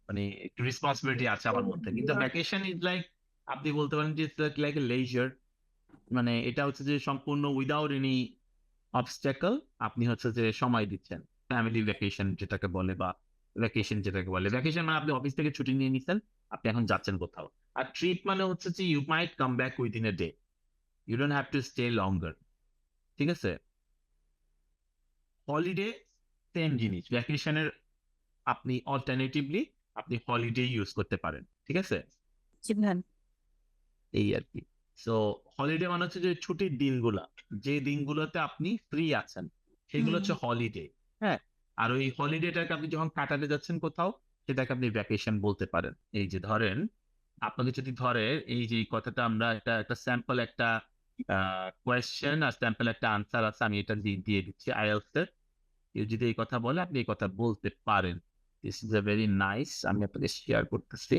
মানে একটু রেসপন্সিবিলিটি আছে আমার মধ্যে। কিন্তু ভ্যাকেশন ইজ লাইক, আপনি বলতে পারেন যে ইটস লাইক এ লেজার, মানে এটা হচ্ছে যে সম্পূর্ণ উইদাউট এনি অবস্ট্যাকল আপনি হচ্ছে যে সময় দিচ্ছেন। ফ্যামিলি ভ্যাকেশন যেটাকে বলে, বা ভ্যাকেশন যেটাকে বলে, ভ্যাকেশন মানে আপনি অফিস থেকে ছুটি নিয়ে নিছেন, আপনি এখন যাচ্ছেন কোথাও। আর ট্রিপ মানে হচ্ছে যে you might come back within a day, you don't have to stay longer. ঠিক আছে? হলিডে সেম জিনিস, ভ্যাকেশনের আপনি অল্টারনেটিভলি আপনি হলিডে ইউজ করতে পারেন। ঠিক আছে? জি ভাইয়া। এই আর কি। সো হলিডে মানে হচ্ছে যে ছুটির দিনগুলা, যে দিনগুলোতে আপনি ফ্রি আছেন, সেগুলো হচ্ছে হলিডে। হ্যাঁ, আর ওই হলিডেটাকে আপনি যখন কাটাতে যাচ্ছেন কোথাও, সেটাকে আপনি ভ্যাকেশন বলতে পারেন। এই যে ধরেন, আপনাকে যদি ধরে এই যে এই কথাটা, আমরা একটা স্যাম্পল একটা কোয়েশ্চেন আর স্যাম্পল একটা আনসার আছে, আমি এটা দিয়ে দিচ্ছি আইএলটিএস এর। কেউ যদি এই কথা বলে, আপনি এই কথা বলতে পারেন। This is a very nice, আমি আপনাকে শেয়ার করতেছি।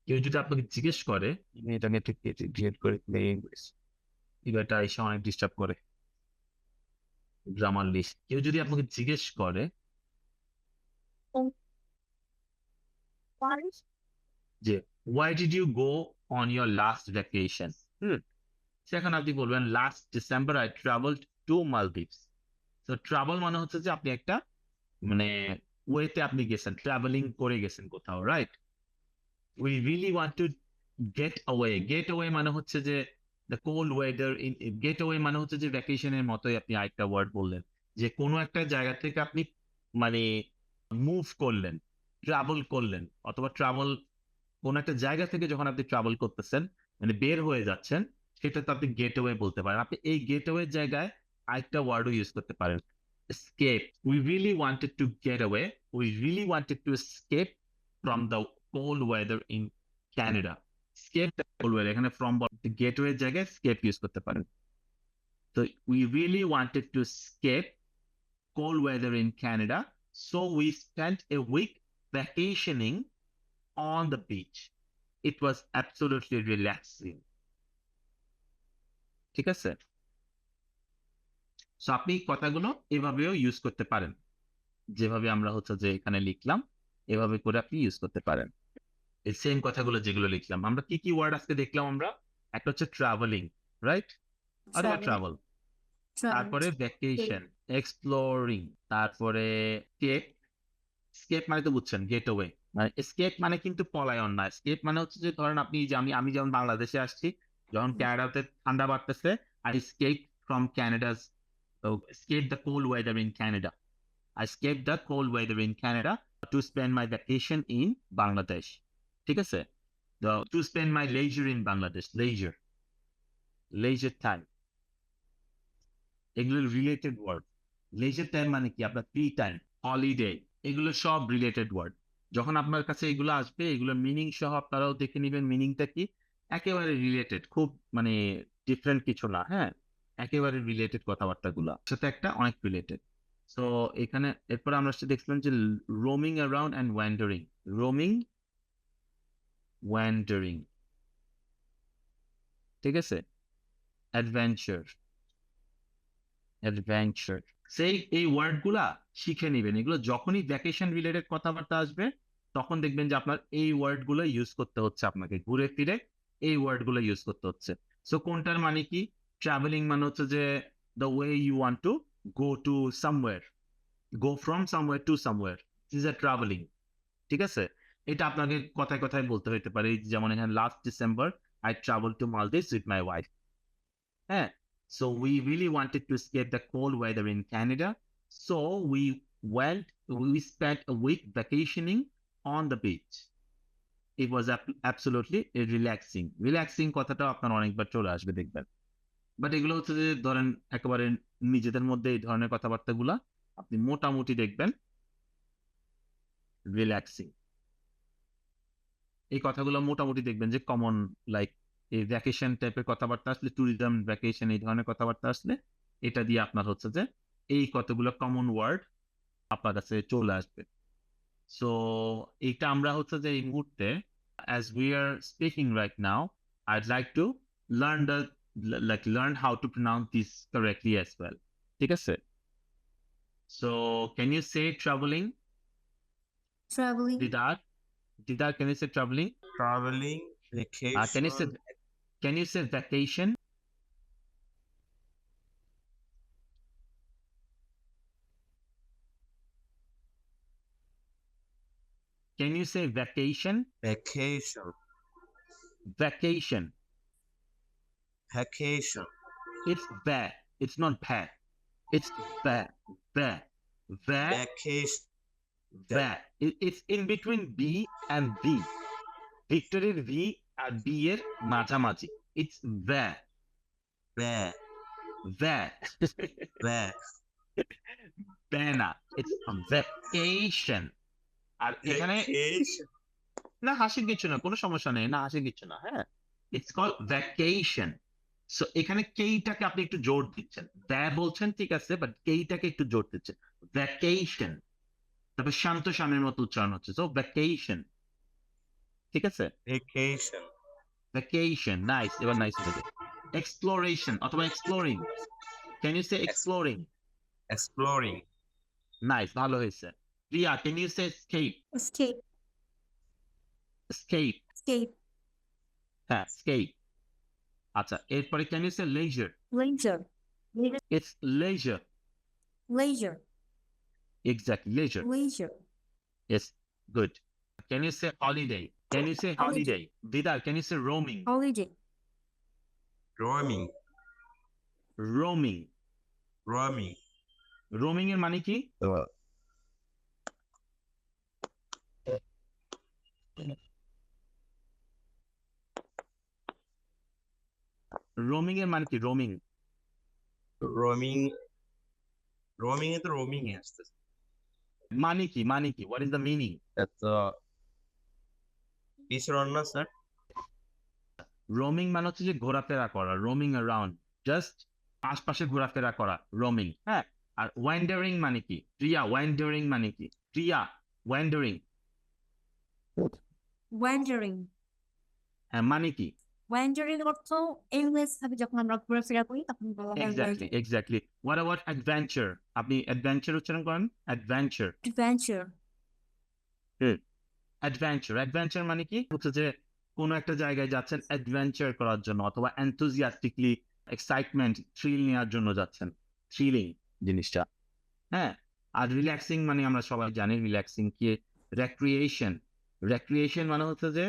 কেউ যদি আপনাকে জিজ্ঞেস করে, আমি এটাকে একটু ক্রিয়েট করে এটা এসে অনেক ডিস্টার্ব করে গ্রামার লিস্ট। কেউ যদি আপনাকে জিজ্ঞেস করে যে why did you go on your last vacation, সেখানে আপনি বলবেন last December I traveled to Maldives। তো ট্রাভেল মানে হচ্ছে যে আপনি একটা মানে ওয়েতে আপনি গেছেন, ট্রাভেলিং করে গেছেন কোথাও, right? We really want to get away মানে হচ্ছে যে the cold weather in get away মানে হচ্ছে যে ভ্যাকেশনের মতোই, আপনি আরেকটা ওয়ার্ড বললেন যে কোনো একটা জায়গা থেকে আপনি মানে মুভ করলেন, ট্রাভেল করলেন, অথবা ট্রাভেল কোন একটা জায়গা থেকে যখন আপনি ট্রাভেল করতেছেন, মানে বের হয়ে যাচ্ছেন, সেটা তো আপনি গেট ওয়ে বলতে পারেন। আপনি এই গেট ওয়ে জায়গায় আরেকটা ওয়ার্ডও ইউজ করতে পারেন, escape. We really wanted to get away. We really wanted to escape from the cold weather in Canada. Escape the cold weather, এখানে from গেটওয়ে জায়গায় escape ইউজ করতে পারেন। So we really wanted to escape cold weather in Canada, so we spent a week vacationing on the beach. It was absolutely relaxing. ঠিক আছে? So আপনি কথাগুলো এভাবেও use করতে পারেন, যেভাবে আমরা হচ্ছে যে এখানে লিখলাম, এভাবে করে আপনি ইউজ করতে পারেন এই সেম কথাগুলো যেগুলো লিখলাম। আমরা কি কি ওয়ার্ড আজকে দেখলাম? আমরা একটা হচ্ছে ট্রাভেলিং, রাইট? অথবা ট্রাভেল, তারপরে ভ্যাকেশন, এক্সপ্লোরিং, তারপরে স্কেপ। স্কেপ মানে তো বুঝছেন, গেট ওয়ে। মানে স্কেপ মানে কিন্তু পলায়ন না। স্কেপ মানে হচ্ছে যে ধরেন আপনি যে আমি যেমন বাংলাদেশে আসছি, যখন ক্যানাডাতে ঠান্ডা বাড়তেছে, I escape from Canada's, escape the cold weather in Canada. I escaped the cold weather in Canada to spend my vacation in Bangladesh. ঠিক আছে? To spend my leisure in Bangladesh. Leisure time. এগুলো related word. Leisure time মানে কি? আপনার free time, holiday, এগুলো সব related word. যখন আপনার কাছে এগুলো আসবে, এগুলো মিনিং সহ আপনারাও দেখে নেবেন মিনিংটা কি। একেবারে রিলেটেড, খুব মানে ডিফারেন্ট কিছু না। হ্যাঁ, একেবারে রিলেটেড কথাবার্তাগুলো সাথে একটা অনেক রিলেটেড। সো এখানে এরপর আমরা দেখছিলাম যে roaming around and wandering. Roaming, wandering, ঠিক আছে? Adventure, adventure. সেই এই ওয়ার্ড গুলা শিখে নেবেন। এগুলো যখনই ভ্যাকেশন রিলেটেড কথাবার্তা আসবে, তখন দেখবেন যে আপনার এই ওয়ার্ড গুলো ইউজ করতে হচ্ছে, আপনাকে ঘুরে ফিরে এই ওয়ার্ড গুলো ইউজ করতে হচ্ছে। সো কোনটার মানে কি? ট্রাভেলিং মানে হচ্ছে যে the way you want to go to somewhere, go from somewhere to somewhere, is a travelling. ঠিক আছে? এটা আপনাকে কথায় কথায় বলতে হতে পারে, যেমন এখানে last December I travel to Maldives with my wife. হ্যাঁ, so we really wanted to escape the cold weather in Canada, so we spent a week vacationing on the beach. It was absolutely relaxing কথাটা আপনার অনেকবার চলে আসবে দেখবেন। But এগুলো হচ্ছে যে ধরেন একেবারে নিজেদের মধ্যে এই ধরনের কথাবার্তাগুলা আপনি মোটামুটি দেখবেন রিল্যাক্সিং। এই কথাগুলো মোটামুটি দেখবেন যে কমন, লাইক এই ভ্যাকেশন টাইপের কথাবার্তা আসলে, ট্যুরিজম, ভ্যাকেশন, এই ধরনের কথাবার্তা আসলে এটা দিয়ে আপনার হচ্ছে যে এই কতগুলো কমন ওয়ার্ড আপনার কাছে চলে আসবে। সো এটা আমরা হচ্ছে যে এই মুহূর্তে as we are speaking right now, I'd like to learn how to pronounce this correctly as well. ঠিক আছে? So can you say traveling? Traveling, Didar, can you say traveling? Traveling, vacation, Can you say vacation? Can you say vacation? vacation, Vacation. vacation, It's va. It's not bad. It's va. Va. Va. vacation, Va. It's in between B and B. Victory V and B এর মাঝামাঝি. It's va. va, Va. va, Bana. It's a vacation. আর এখানে vacation, না হাসির কিছু না, কোনো সমস্যা নেই, না হাসির কিছু না, হ্যাঁ। It's call vacation. সো এখানে কেইটাকে আপনি একটু জোর দিচ্ছেন, দ্যা বলছেন ঠিক আছে, বাট কেইটাকে একটু জোর দিচ্ছেন, ভ্যাকেশন। তারপর শান্ত শানের মতো উচ্চারণ হচ্ছে, সো ভ্যাকেশন, ঠিক আছে, vacation, ভ্যাকেশন। নাইস, এবার নাইস হয়ে এক্সপ্লোরেশন অথবা exploring. Can you say exploring? exploring, nice, ভালো হয়েছে। Riya, can you say escape? escape, escape, escape, হ্যাঁ, escape। আচ্ছা, এরপরে can you say leisure? leisure, It's leisure. leisure, Exactly, leisure. leisure, Yes, good. Can you say holiday? Can you say Holiday. holiday? Didar, can you say roaming? holiday, roaming, Roaming. roaming, Roaming এর মানে কি? Roaming এর মানে কি? Roaming. roaming, roaming is roaming আসতেছে। মানে কি? মানে কি? What is the meaning? এটা বিচরণ না স্যার? Roaming মানে হচ্ছে যে ঘোরাফেরা করা, roaming around, just আশপাশে ঘোরাফেরা করা, roaming, হ্যাঁ। আর wandering মানে কি? প্রিয়া, wandering মানে কি? প্রিয়া, wandering, wandering, হ্যাঁ, মানে কি? wandering অর্থ aimless ভাবে যখন আমরা ঘোরাফেরা করি তখন বলা হয় Exactly, exactly. What about adventure? আপনি adventure উচ্চারণ করেন? Adventure. adventure, অ্যাডভেঞ্চার, অ্যাডভেঞ্চার মানে কি? হচ্ছে যে কোনো একটা জায়গায় যাচ্ছেন অ্যাডভেঞ্চার করার জন্য, অথবা এনথুজিয়াস্টিকলি এক্সাইটমেন্ট, থ্রিল নেওয়ার জন্য যাচ্ছেন, থ্রিলিং জিনিসটা, হ্যাঁ। আর রিল্যাক্সিং মানে আমরা সবাই জানি রিল্যাক্সিং কি, রেক্রিয়েশন। রেক্রিয়েশন মানে হচ্ছে যে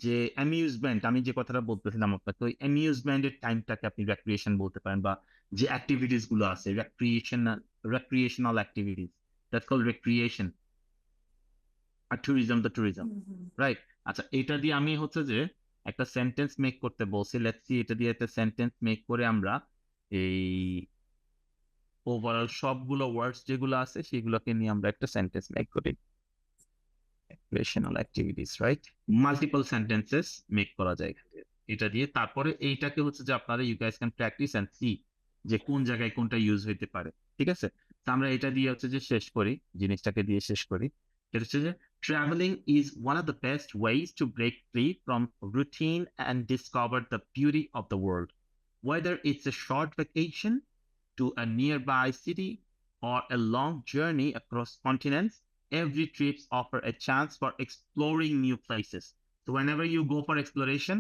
যে অ্যামিউজমেন্ট, আমি যে কথাটা বলতেছিলাম আপনাকে, ওই অ্যামিউজমেন্টের টাইমটাকে আপনি রেক্রিয়েশন বলতে পারেন, বা যে অ্যাক্টিভিটিস গুলো আছে recreational activities, that's called recreation. আর ট্যুরিজম, দ্য ট্যুরিজম, রাইট। আচ্ছা, এটা দিয়ে আমি হচ্ছে যে একটা সেন্টেন্স মেক করতে বলছি, লেটস সি এটা দিয়ে একটা সেন্টেন্স মেক করে আমরা এই ওভারঅল সবগুলো ওয়ার্ডস যেগুলো আছে সেগুলোকে নিয়ে আমরা একটা সেন্টেন্স মেক করি, recreational activities, right. Multiple sentences make করা যায় এটা দিয়ে। তারপরে এইটাকে হচ্ছে যে আপনারা you guys can practise and see যে কোন জায়গায় কোনটা ইউজ হইতে পারে, ঠিক আছে। তো আমরা এটা দিয়ে হচ্ছে যে শেষ করি, জিনিসটাকে দিয়ে শেষ করি। এটা হচ্ছে যে traveling is one of the best ways to break free from routine and discover the beauty of the world. Whether it's a short vacation to a nearby city or a long journey across continents, every trip offers a chance for exploring new places. So whenever you go for exploration,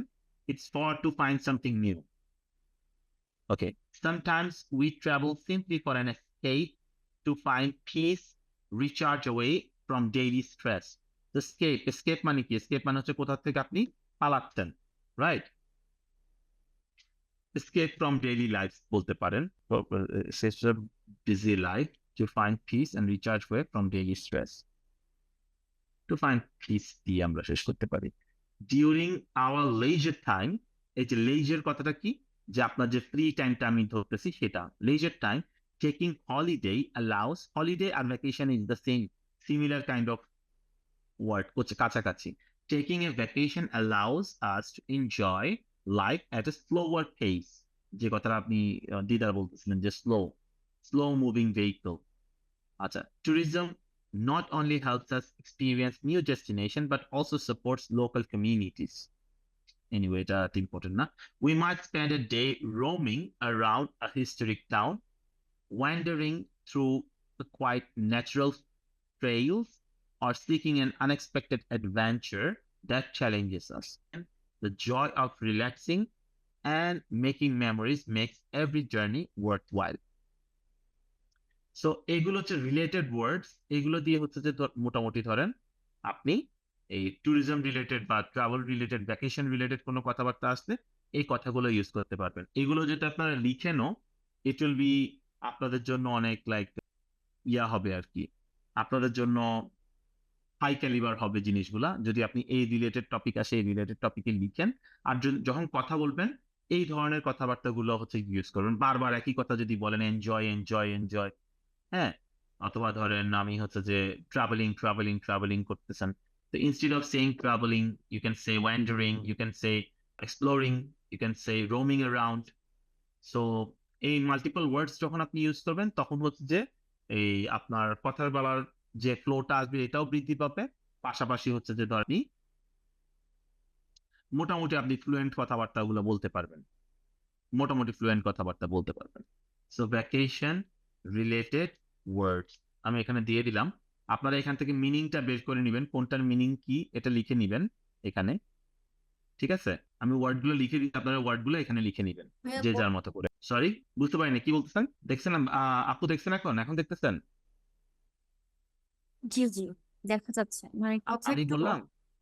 it's for to find something new. Okay. Sometimes we travel simply for an escape, to find peace, recharge away from daily stress. The escape মানে কি? Escape মানে হচ্ছে কোথা থেকে আপনি পালাচ্ছেন, right? Escape from daily life বলতে পারেন, busy life, to find peace and recharge away from daily stress. To find peace দিয়ে আমরা শেষ করতে পারি। During our leisure time, এই যে leisure কথাটা কি? যে আপনার যে ফ্রি টাইমটা আমি ধরতেছি সেটা leisure time. Taking holiday allows, holiday and vacation is the same, similar kind of word, কাছাকাছি। Taking a vacation allows us to enjoy life at a slower pace, যে কথাটা আপনি দিদার বলতেছিলেন যে স্লো মুভিং ভেহিকল। আচ্ছা, tourism not only helps us experience new destination but also supports local communities. Anyway, এটা important না? We might spend a day roaming around a historic town, wandering through the quiet natural trails, or seeking an unexpected adventure that challenges us. The joy of relaxing and making memories makes every journey worthwhile. So এগুলো হচ্ছে related ওয়ার্ডস, এগুলো দিয়ে হচ্ছে যে মোটামুটি ধরেন আপনি এই ট্যুরিজম রিলেটেড বা ট্রাভেল রিলেটেড, ভ্যাকেশন রিলেটেড কোনো কথাবার্তা আসলে এই কথাগুলো ইউজ করতে পারবেন। এগুলো যেটা আপনারা লিখেনও, ইট উইল বি আপনাদের জন্য অনেক লাইক ইয়া হবে আর কি, আপনাদের জন্য হাই ক্যালিবার হবে জিনিসগুলা, যদি আপনি এই রিলেটেড টপিক আসে এই রিলেটেড টপিকে লিখেন। আর যখন কথা বলবেন এই ধরনের কথাবার্তাগুলো হচ্ছে ইউজ করবেন। বারবার একই কথা যদি বলেন এনজয় এনজয় এনজয়, হ্যাঁ, অথবা ধরেন আমি হচ্ছে যে ট্রাভেলিং করতেছেন, তো instead of saying travelling you can say wandering, you can say exploring, you can say roaming around. So এই মাল্টিপল ওয়ার্ডস যখন আপনি ইউজ করবেন তখন হচ্ছে যে এই আপনার কথার বলার যে ফ্লোটা আসবে এটাও বৃদ্ধি পাবে, পাশাপাশি হচ্ছে যে ধরেন মোটামুটি আপনি ফ্লুয়েন্ট কথাবার্তাগুলো বলতে পারবেন, মোটামুটি ফ্লুয়েন্ট কথাবার্তা বলতে পারবেন। সো ভ্যাকেশন রিলেটেড ওয়ার্ডস আমি এখানে দিয়ে দিলাম, আপনারা এখান থেকে মিনিংটা বের করে নেবেন, কোনটার মিনিং কি এটা লিখে নেবেন এখানে, ঠিক আছে? আমি ওয়ার্ডগুলো লিখে দিই, আপনারা ওয়ার্ডগুলো এখানে লিখে নেবেন যে যার মতো করে। সরি, বুঝতে পারিনি কি বলতেছেন, দেখছেন আপু দেখছেন, এখন দেখতেছেন? জি জি, দেখা যাচ্ছে, মানে কথা আমি একটু বললাম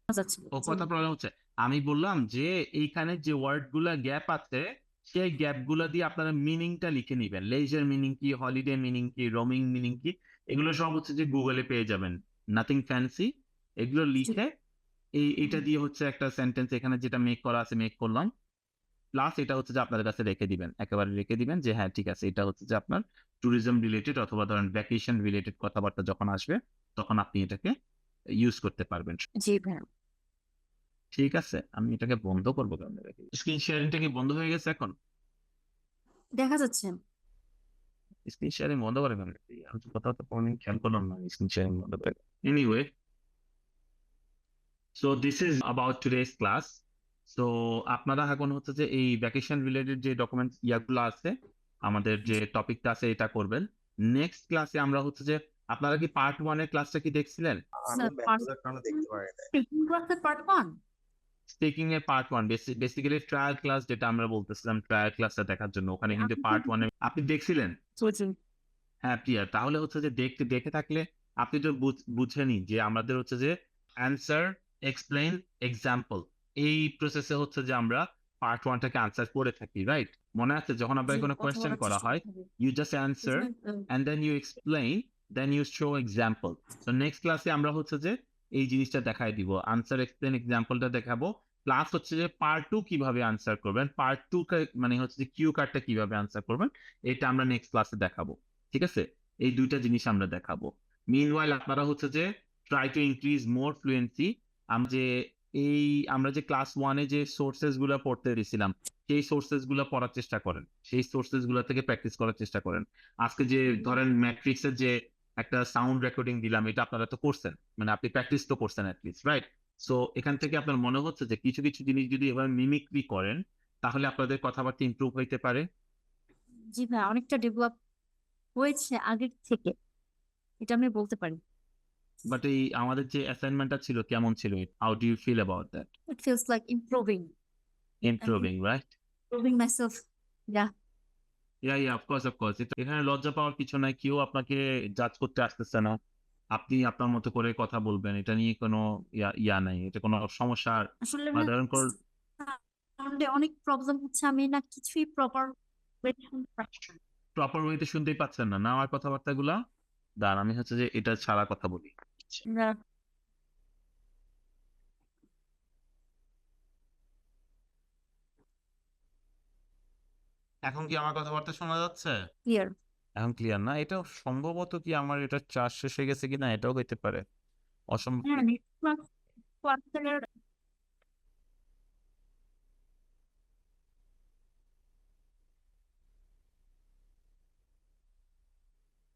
বোঝা যাচ্ছে। ও জি। কথা প্রবলেম হচ্ছে, আমি বললাম যে এইখানে যে ওয়ার্ড গুলা গ্যাপ আছে সেই গ্যাপ গুলা দিয়ে আপনারা মিনিংটা লিখে নিবেন। লেজার মিনিং কি, হলিডে মিনিং কি, রোমিং মিনিং কি, এগুলো সব হচ্ছে যে গুগলে পেয়ে যাবেন, নাথিং ফ্যান্সি। এগুলো লিখে এইটা দিয়ে হচ্ছে একটা সেন্টেন্স এখানে যেটা মেক করা আছে মেক করলাম, প্লাস এটা হচ্ছে যে আপনাদের কাছে রেখে দিবেন, একেবারে রেখে দিবেন যে হ্যাঁ ঠিক আছে, এটা হচ্ছে যে আপনার ট্যুরিজম রিলেটেড অথবা ধরেন ভ্যাকেশন রিলেটেড কথাবার্তা যখন আসবে তখন আপনি এটাকে ইউজ করতে পারবেন। জি ভাইয়া। ঠিক আছে, আমি এটাকে বন্ধ করবো কেন? স্ক্রিন শেয়ারিংটা কি বন্ধ হয়ে গেছে এখন? দেখা যাচ্ছে। স্ক্রিন শেয়ারিং বন্ধ করে কেন? আমি তো কথা তো কোনদিন খেয়াল করলাম না স্ক্রিন শেয়ারিং বন্ধ করে। Anyway, so this is about today's class. So আপনারা এখন হচ্ছে যে এই ভ্যাকেশন রিলেটেড যে ডকুমেন্টস ইয়াগুলো আছে, আমাদের যে টপিকটা আছে এটা করবেন। নেক্সট ক্লাসে আমরা হচ্ছে যে আপনারা কি পার্ট 1 এর ক্লাসটা কি দেখছিলেন? আমি ব্যস্ততার কারণে দেখতে পারি না। পার্ট 1। স্পিকিং এর পার্ট 1 বেসিক্যালি ট্রায়াল ক্লাস যেটা আমরা বলতেছিলাম, ট্রায়াল ক্লাসটা দেখার জন্য ওখানে কিন্তু পার্ট 1 এ আপনি দেখছিলেন। হ্যাঁ প্রিয়া, তাহলে হচ্ছে যে দেখে থাকলে আপনি তো বুঝেনি যে আমাদের হচ্ছে যে অ্যান্সার, এক্সপ্লেইন, এক্সাম্পল, এই প্রসেসে হচ্ছে যে আমরা পার্ট 1টাকে আনসার করে থাকি, রাইট? মনে আছে যখন আপনাকে কোনো কোয়েশ্চেন করা হয়, you just answer and then you explain, then you show example. তো নেক্সট ক্লাসে আমরা হচ্ছে যে এই জিনিসটা দেখাই দিব, আনসার, এক্সপ্লেইন, এক্সাম্পলটা দেখাবো, প্লাস হচ্ছে যে পার্ট 2 কিভাবে আনসার করবেন, পার্ট 2 মানে হচ্ছে যে কিউ কার্ডটা কিভাবে আনসার করবেন, এটা আমরা নেক্সট ক্লাসে দেখাবো। ঠিক আছে, এই দুইটা জিনিস আমরা দেখাবো। মিনওয়াইল আপনারা হচ্ছে যে try to increase more fluency. আমরা যে ক্লাস 1-এ যে সোর্সেস গুলো পড়তে দিয়েছিলাম সেই সোর্সেস গুলো পড়ার চেষ্টা করেন, সেই সোর্সেস গুলো থেকে প্র্যাকটিস করার চেষ্টা করেন। আজকে যে ধরেন ম্যাট্রিক্সের যে একটা সাউন্ড রেকর্ডিং দিলাম, এটা আপনারা তো করছেন, মানে আপনি প্র্যাকটিস তো করছেন অ্যাটলিস্ট, রাইট? সো এখান থেকে আপনার মনে হচ্ছে যে কিছু কিছু জিনিস যদি এভাবে মিমিক্রি করেন তাহলে আপনাদের কথাবার্তা ইমপ্রুভ হইতে পারে। জি ভাই, অনেকটা ডেভেলপ হয়েছে আগের থেকে, এটা আমি বলতে পারি। বাট এই আমাদের যে অ্যাসাইনমেন্টটা ছিল কেমন ছিল? How do you feel about that? It feels like improving right? myself. Yeah. Yeah of course এখানে লজ্জা পাওয়ার কিছু নাই, কেউ আপনাকে জাজ করতে আসতেছে না, আপনি আপনার মতো করে কথা বলবেন, এটা নিয়ে কোনো ইয়া নাই, এটা কোনো সমস্যা। আসলে বা ধরেন সাউন্ডে অনেক প্রবলেম হচ্ছে, আমি না কিছুই প্রপার ওয়েতে শুনতেই পাচ্ছেন না আমার কথাবার্তাগুলা। দাঁড়ান আমি হচ্ছে যে এটা ছাড়া কথা বলি। এখন কি আমার কথাবার্তা শোনা যাচ্ছে? ক্লিয়ার। এখন ক্লিয়ার না? এটা সম্ভবত কি আমার এটা চার্জ শেষ হয়ে গেছে কিনা এটাও হইতে পারে, অসম্ভব। হ্যাঁ, নেটওয়ার্ক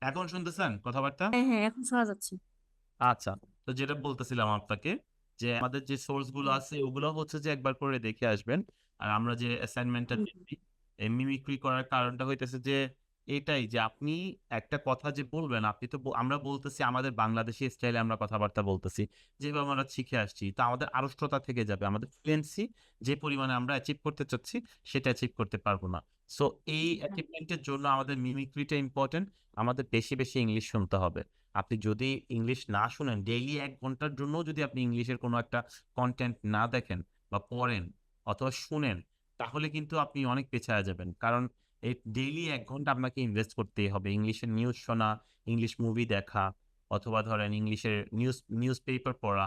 এখন শুনতেছেন কথাবার্তা? হ্যাঁ হ্যাঁ, এখন শোনা যাচ্ছে। আচ্ছা, তো যেটা বলতেছিলাম আপনাকে যে আমাদের যে সোর্স গুলো আছে ওগুলো হচ্ছে যে একবার করে দেখে আসবেন। আর আমরা যে অ্যাসাইনমেন্টটা দিচ্ছি এই মিমিক্রি করার কারণটা হইতেছে যে এটাই যে আপনি একটা কথা যে বলবেন আপনি তো আমরা বলতেছি আমাদের বাংলাদেশি স্টাইলে আমরা কথাবার্তা বলতেছি যেভাবে আমরা শিখে আসছি, তা আমাদের আড়ষ্টতা থেকে যাবে, আমাদের ফ্লুয়েন্সি যে পরিমাণে আমরা অ্যাচিভ করতে চাচ্ছি সেটা অ্যাচিভ করতে পারবো না। সো এই অ্যাচিভমেন্টের জন্য আমাদের মিমিক্রিটা ইম্পর্টেন্ট। আমাদের বেশি বেশি ইংলিশ শুনতে হবে। আপনি যদি ইংলিশ না শুনেন, ডেইলি 1 ঘন্টার জন্য যদি আপনি ইংলিশের কোনো একটা কনটেন্ট না দেখেন বা পড়েন অথবা শুনেন, তাহলে কিন্তু আপনি অনেক পেছায়া যাবেন। কারণ এই ডেইলি 1 ঘন্টা আপনাকে ইনভেস্ট করতেই হবে। ইংলিশের নিউজ শোনা, ইংলিশ মুভি দেখা অথবা ধরেন ইংলিশের নিউজ পেপার পড়া,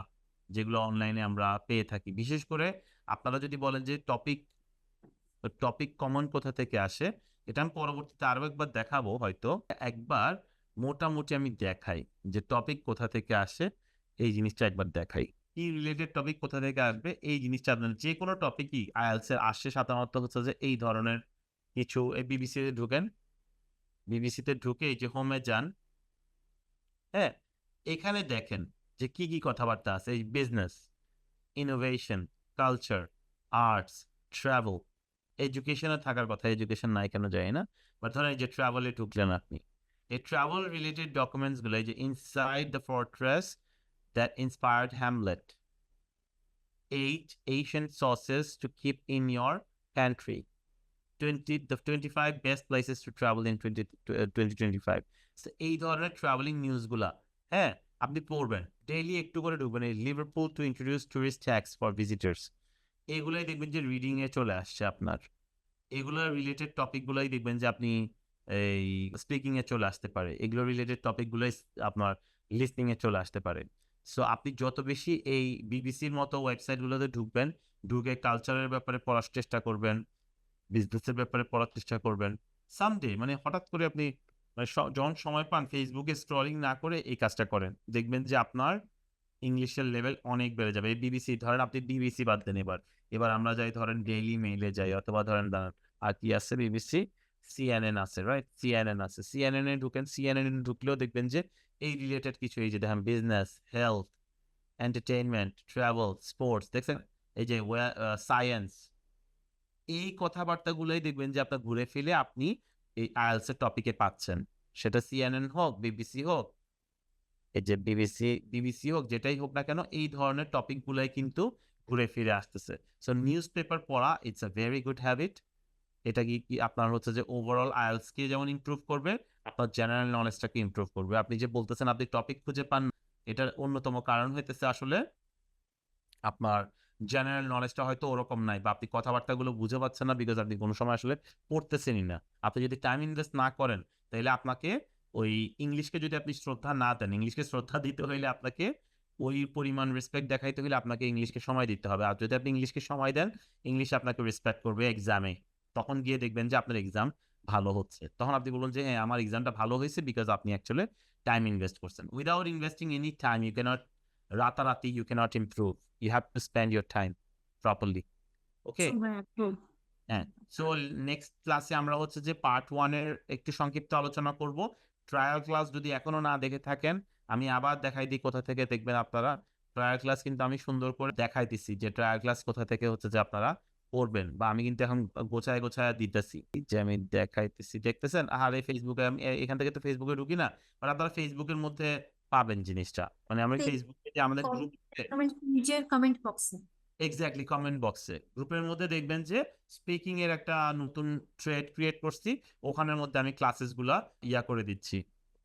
যেগুলো অনলাইনে আমরা পেয়ে থাকি। বিশেষ করে আপনারা যদি বলেন যে টপিক কমন কোথা থেকে আসে, এটা আমি পরবর্তীতে আরো একবার দেখাবো হয়তো। একবার মোটামুটি আমি দেখাই যে টপিক কোথা থেকে আসে, এই জিনিসটা একবার দেখাই। কি রিলেটেড টপিক কোথা থেকে আসবে এই জিনিসটা আপনার যে কোনো টপিকই আইএলটিএস এর আসে সাধারণত হচ্ছে যে এই ধরনের কিছু। এই বিবিসি তে ঢুকেন, বিবিসি তে ঢুকে এই যে হোমে যান, হ্যাঁ, এখানে দেখেন যে কি কি কথাবার্তা আছে। এই business, innovation, culture, arts, travel, এডুকেশনে থাকার কথা, এডুকেশন নাই কেন জানি না, বাট ধরেন এই যে ট্রাভেলে ঢুকলেন আপনি, এই ট্রাভেল রিলেটেড ডকুমেন্টস গুলো এই যে inside the fortress that inspired Hamlet, 8 ancient sources to keep in your country, 25 best places to travel in 2025। So এই ধরনের ট্রাভেলিং নিউজ গুলা, হ্যাঁ, আপনি পড়বেন, ডেইলি একটু করে ঢুকবেন। এই Liverpool to introduce tourist tax for visitors, এগুলাই দেখবেন যে রিডিং এ চলে আসছে আপনার। এগুলো রিলেটেড টপিক গুলাই দেখবেন যে আপনি এই স্পিকিং এ চলে আসতে পারে, এগুলো রিলেটেড টপিক গুলাই আপনার লিসনিং এ চলে আসতে পারে। সো আপনি যত বেশি এই বিবিসির মতো ওয়েবসাইট গুলোতে ঢুকবেন, ঢুকে কালচারের ব্যাপারে পড়ার চেষ্টা করবেন, বিজনেসের ব্যাপারে পড়ার চেষ্টা করবেন, সামডে মানে হঠাৎ করে আপনি মানে যখন সময় পান ফেসবুকে স্ক্রলিং না করে এই কাজটা করেন, দেখবেন যে আপনার ইংলিশের লেভেল অনেক বেড়ে যাবে। এই বিবিসি ধরেন, আপনি বিবিসি বাদ দেন, এবার এবার আমরা যাই ধরেন ডেইলি মেইলে যাই অথবা ধরেন দাঁড়ান আর কি আছে বিবিসি, সিএনএন আছে, রাইট, সিএনএন আছে, সিএনএন এ ঢুকেন, সিএনএন এ ঢুকলেও দেখবেন যে এই রিলেটেড কিছু, এই যে দেখেন business, health, entertainment, travel, sports, দেখছেন এই যে সায়েন্স, এই কথাবার্তাগুলোই দেখবেন যে আপনার ঘুরে ফিরে আপনি এই আইএলটিএস এর টপিকে পাচ্ছেন। সেটা সিএনএন হোক, বিবিসি হোক, এই যে বিবিসি হোক, যেটাই হোক না কেন, এই ধরনের টপিক গুলাই কিন্তু ঘুরে ফিরে আসতেছে। সো নিউজ পেপার পড়া it's a very good habit. এটা কি আপনার হচ্ছে যে ওভারঅল আইএলটিএস কে যেমন ইমপ্রুভ করবে, আপনার জেনারেল নলেজটাকে ইমপ্রুভ করবে। আপনি যে বলতেছেন আপনি টপিক খুঁজে পান না, এটার অন্যতম কারণ হইতেছে আসলে আপনার জেনারেল নলেজটা হয়তো ওরকম নাই, বা আপনি কথাবার্তাগুলো বুঝে পাচ্ছেন না বিকজ আপনি কোনো সময় আসলে পড়তেছেনই না। আপনি যদি টাইম ইনভেস্ট না করেন তাহলে আপনাকে ওই ইংলিশকে যদি আপনি শ্রদ্ধা না দেন, ইংলিশকে শ্রদ্ধা দিতে হইলে আপনাকে ওই পরিমাণ রেসপেক্ট দেখাইতে হইলে আপনাকে ইংলিশকে সময় দিতে হবে। আর যদি আপনি ইংলিশকে সময় দেন, ইংলিশ আপনাকে রেসপেক্ট করবে এক্সামে। তখন গিয়ে দেখবেন যে আপনার এক্সাম ভালো হচ্ছে। তখন আপনি বলুন যে হ্যাঁ আমার এক্সামটা ভালো হয়েছে বিকজ আপনি অ্যাকচুয়ালি টাইম ইনভেস্ট করছেন। Without investing any time you can't, রাতারাতি you cannot improve. You have to spend your time properly. Okay? হ্যাঁ। সো নেক্সট ক্লাসে আমরা হচ্ছে যে পার্ট 1 এর একটু সংক্ষিপ্ত আলোচনা করব। ট্রায়াল ক্লাস যদি এখনো না দেখে থাকেন, আমি আবার দেখাই দিই কোথা থেকে দেখবেন আপনারা। ট্রায়াল ক্লাস কিন্তু আমি সুন্দর করে দেখাই দিছি যে ট্রায়াল ক্লাস কোথা থেকে হচ্ছে যে আপনারা পড়বেন, বা আমি কিন্তু এখন গোছায় গোছায় দিতেছি যে আমি দেখাইতেছি, দেখতেছেন। আর এই ফেসবুকে আমি এখান থেকে তো ফেসবুকে ঢুকি না, বাট আপনারা ফেসবুকের মধ্যে পাবেন জিনিসটা। মানে আমরা ফেসবুকে যে আমাদের গ্রুপ, নিজের কমেন্ট বক্সে। এক্স্যাক্টলি কমেন্ট বক্সে গ্রুপের মধ্যে দেখবেন যে স্পিকিং এর একটা নতুন থ্রেড ক্রিয়েট করছি, ওখানের মধ্যে আমি ক্লাসেস গুলা করে দিচ্ছি,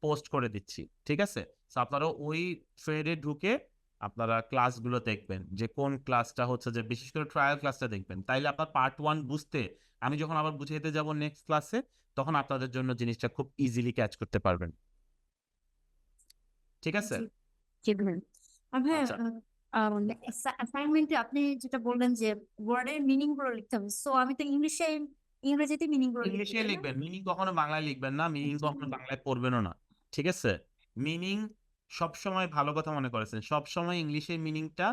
পোস্ট করে দিচ্ছি, ঠিক আছে। তো আপনারা ওই থ্রেডে ঢুকে আপনারা ক্লাসগুলো দেখবেন যে কোন ক্লাসটা হচ্ছে যে, বিশেষ করে ট্রায়াল ক্লাসটা দেখবেন, তাইলে আপনার পার্ট 1 বুঝতে আমি যখন আবার বুঝাইতে যাব নেক্সট ক্লাসে, তখন আপনাদের জন্য জিনিসটা খুব ইজিলি ক্যাচ করতে পারবেন, ঠিক আছে। আচ্ছা, অ্যাসাইনমেন্টে আপনি যেটা বললেন যে ওয়ার্ডের মিনিং গুলো লিখতে হবে, সো আমি তো ইংরেজিতে মিনিং গুলো ইংলিশে লিখবেন, মিনিং কখনো বাংলায় লিখবেন না, মিনিং কখনো বাংলায় পড়বেনও না, ঠিক আছে। মিনিং সবসময়, ভালো কথা মনে করেছেন, সবসময় ইংলিশের মিনিংটা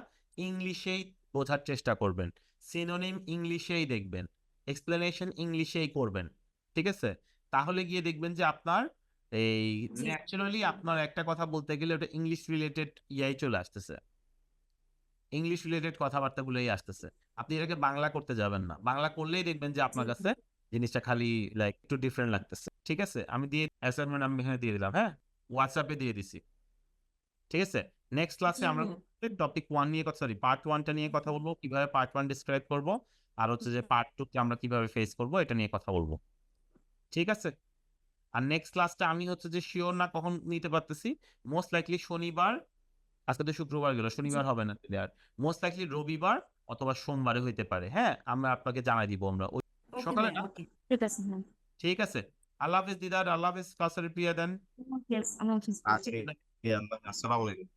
ইংলিশেই বোঝার চেষ্টা করবেন, সিনোনিম ইংলিশেই দেখবেন, এক্সপ্লেনেশন ইংলিশেই করবেন, ঠিক আছে। তাহলে গিয়ে দেখবেন যে আপনার এই জি। ন্যাচারালি আপনার একটা কথা বলতে গেলে ওটা ইংলিশ রিলেটেড ইয়াই চলে আসতেছে, ইংলিশ রিলেটেড কথাবার্তাগুলোই আসতেছে। আপনি এটাকে বাংলা করতে যাবেন না, বাংলা করলেই দেখবেন যে আপনার জি। কাছে জিনিসটা খালি লাইক একটু ডিফারেন্ট লাগতেছে। ঠিক আছে, আমি দিয়ে অ্যাসাইনমেন্ট আমি এখানে দিয়ে দিলাম, হ্যাঁ, হোয়াটসঅ্যাপে দিয়ে দিছি। ঠিক আছে, নেক্সট ক্লাসে আমরা টপিক 1 নিয়ে কথা, সরি পার্ট 1টা নিয়ে কথা বলবো, কিভাবে পার্ট 1 ডিসক্রাইব করব, আর হচ্ছে যে পার্ট 2 কে আমরা কিভাবে ফেস করব এটা নিয়ে কথা বলবো। ঠিক আছে, আর নেক্সট ক্লাসটা আমি হচ্ছে যে শিওর না কখন নিতে পারতেছি, মোস্ট লাইকলি শনিবার, আজকে তো শুক্রবার গেল, শনিবার হবে না আর মোস্ট লাইকলি রবিবার অথবা সোমবারে হইতে পারে। হ্যাঁ, আমরা আপনাকে জানাই দিব আমরা ওই ওকে সকালে ম্যাম, না। ওকে, ঠিক আছে ম্যাম। ঠিক আছে, আল্লাহ হাফেজ দিদার, আল্লাহ হাফেজ কাসার প্রিয়া দেন। ইয়েস, আল্লাহ হাফিজ। আচ্ছা, আসসালামু আলাইকুম।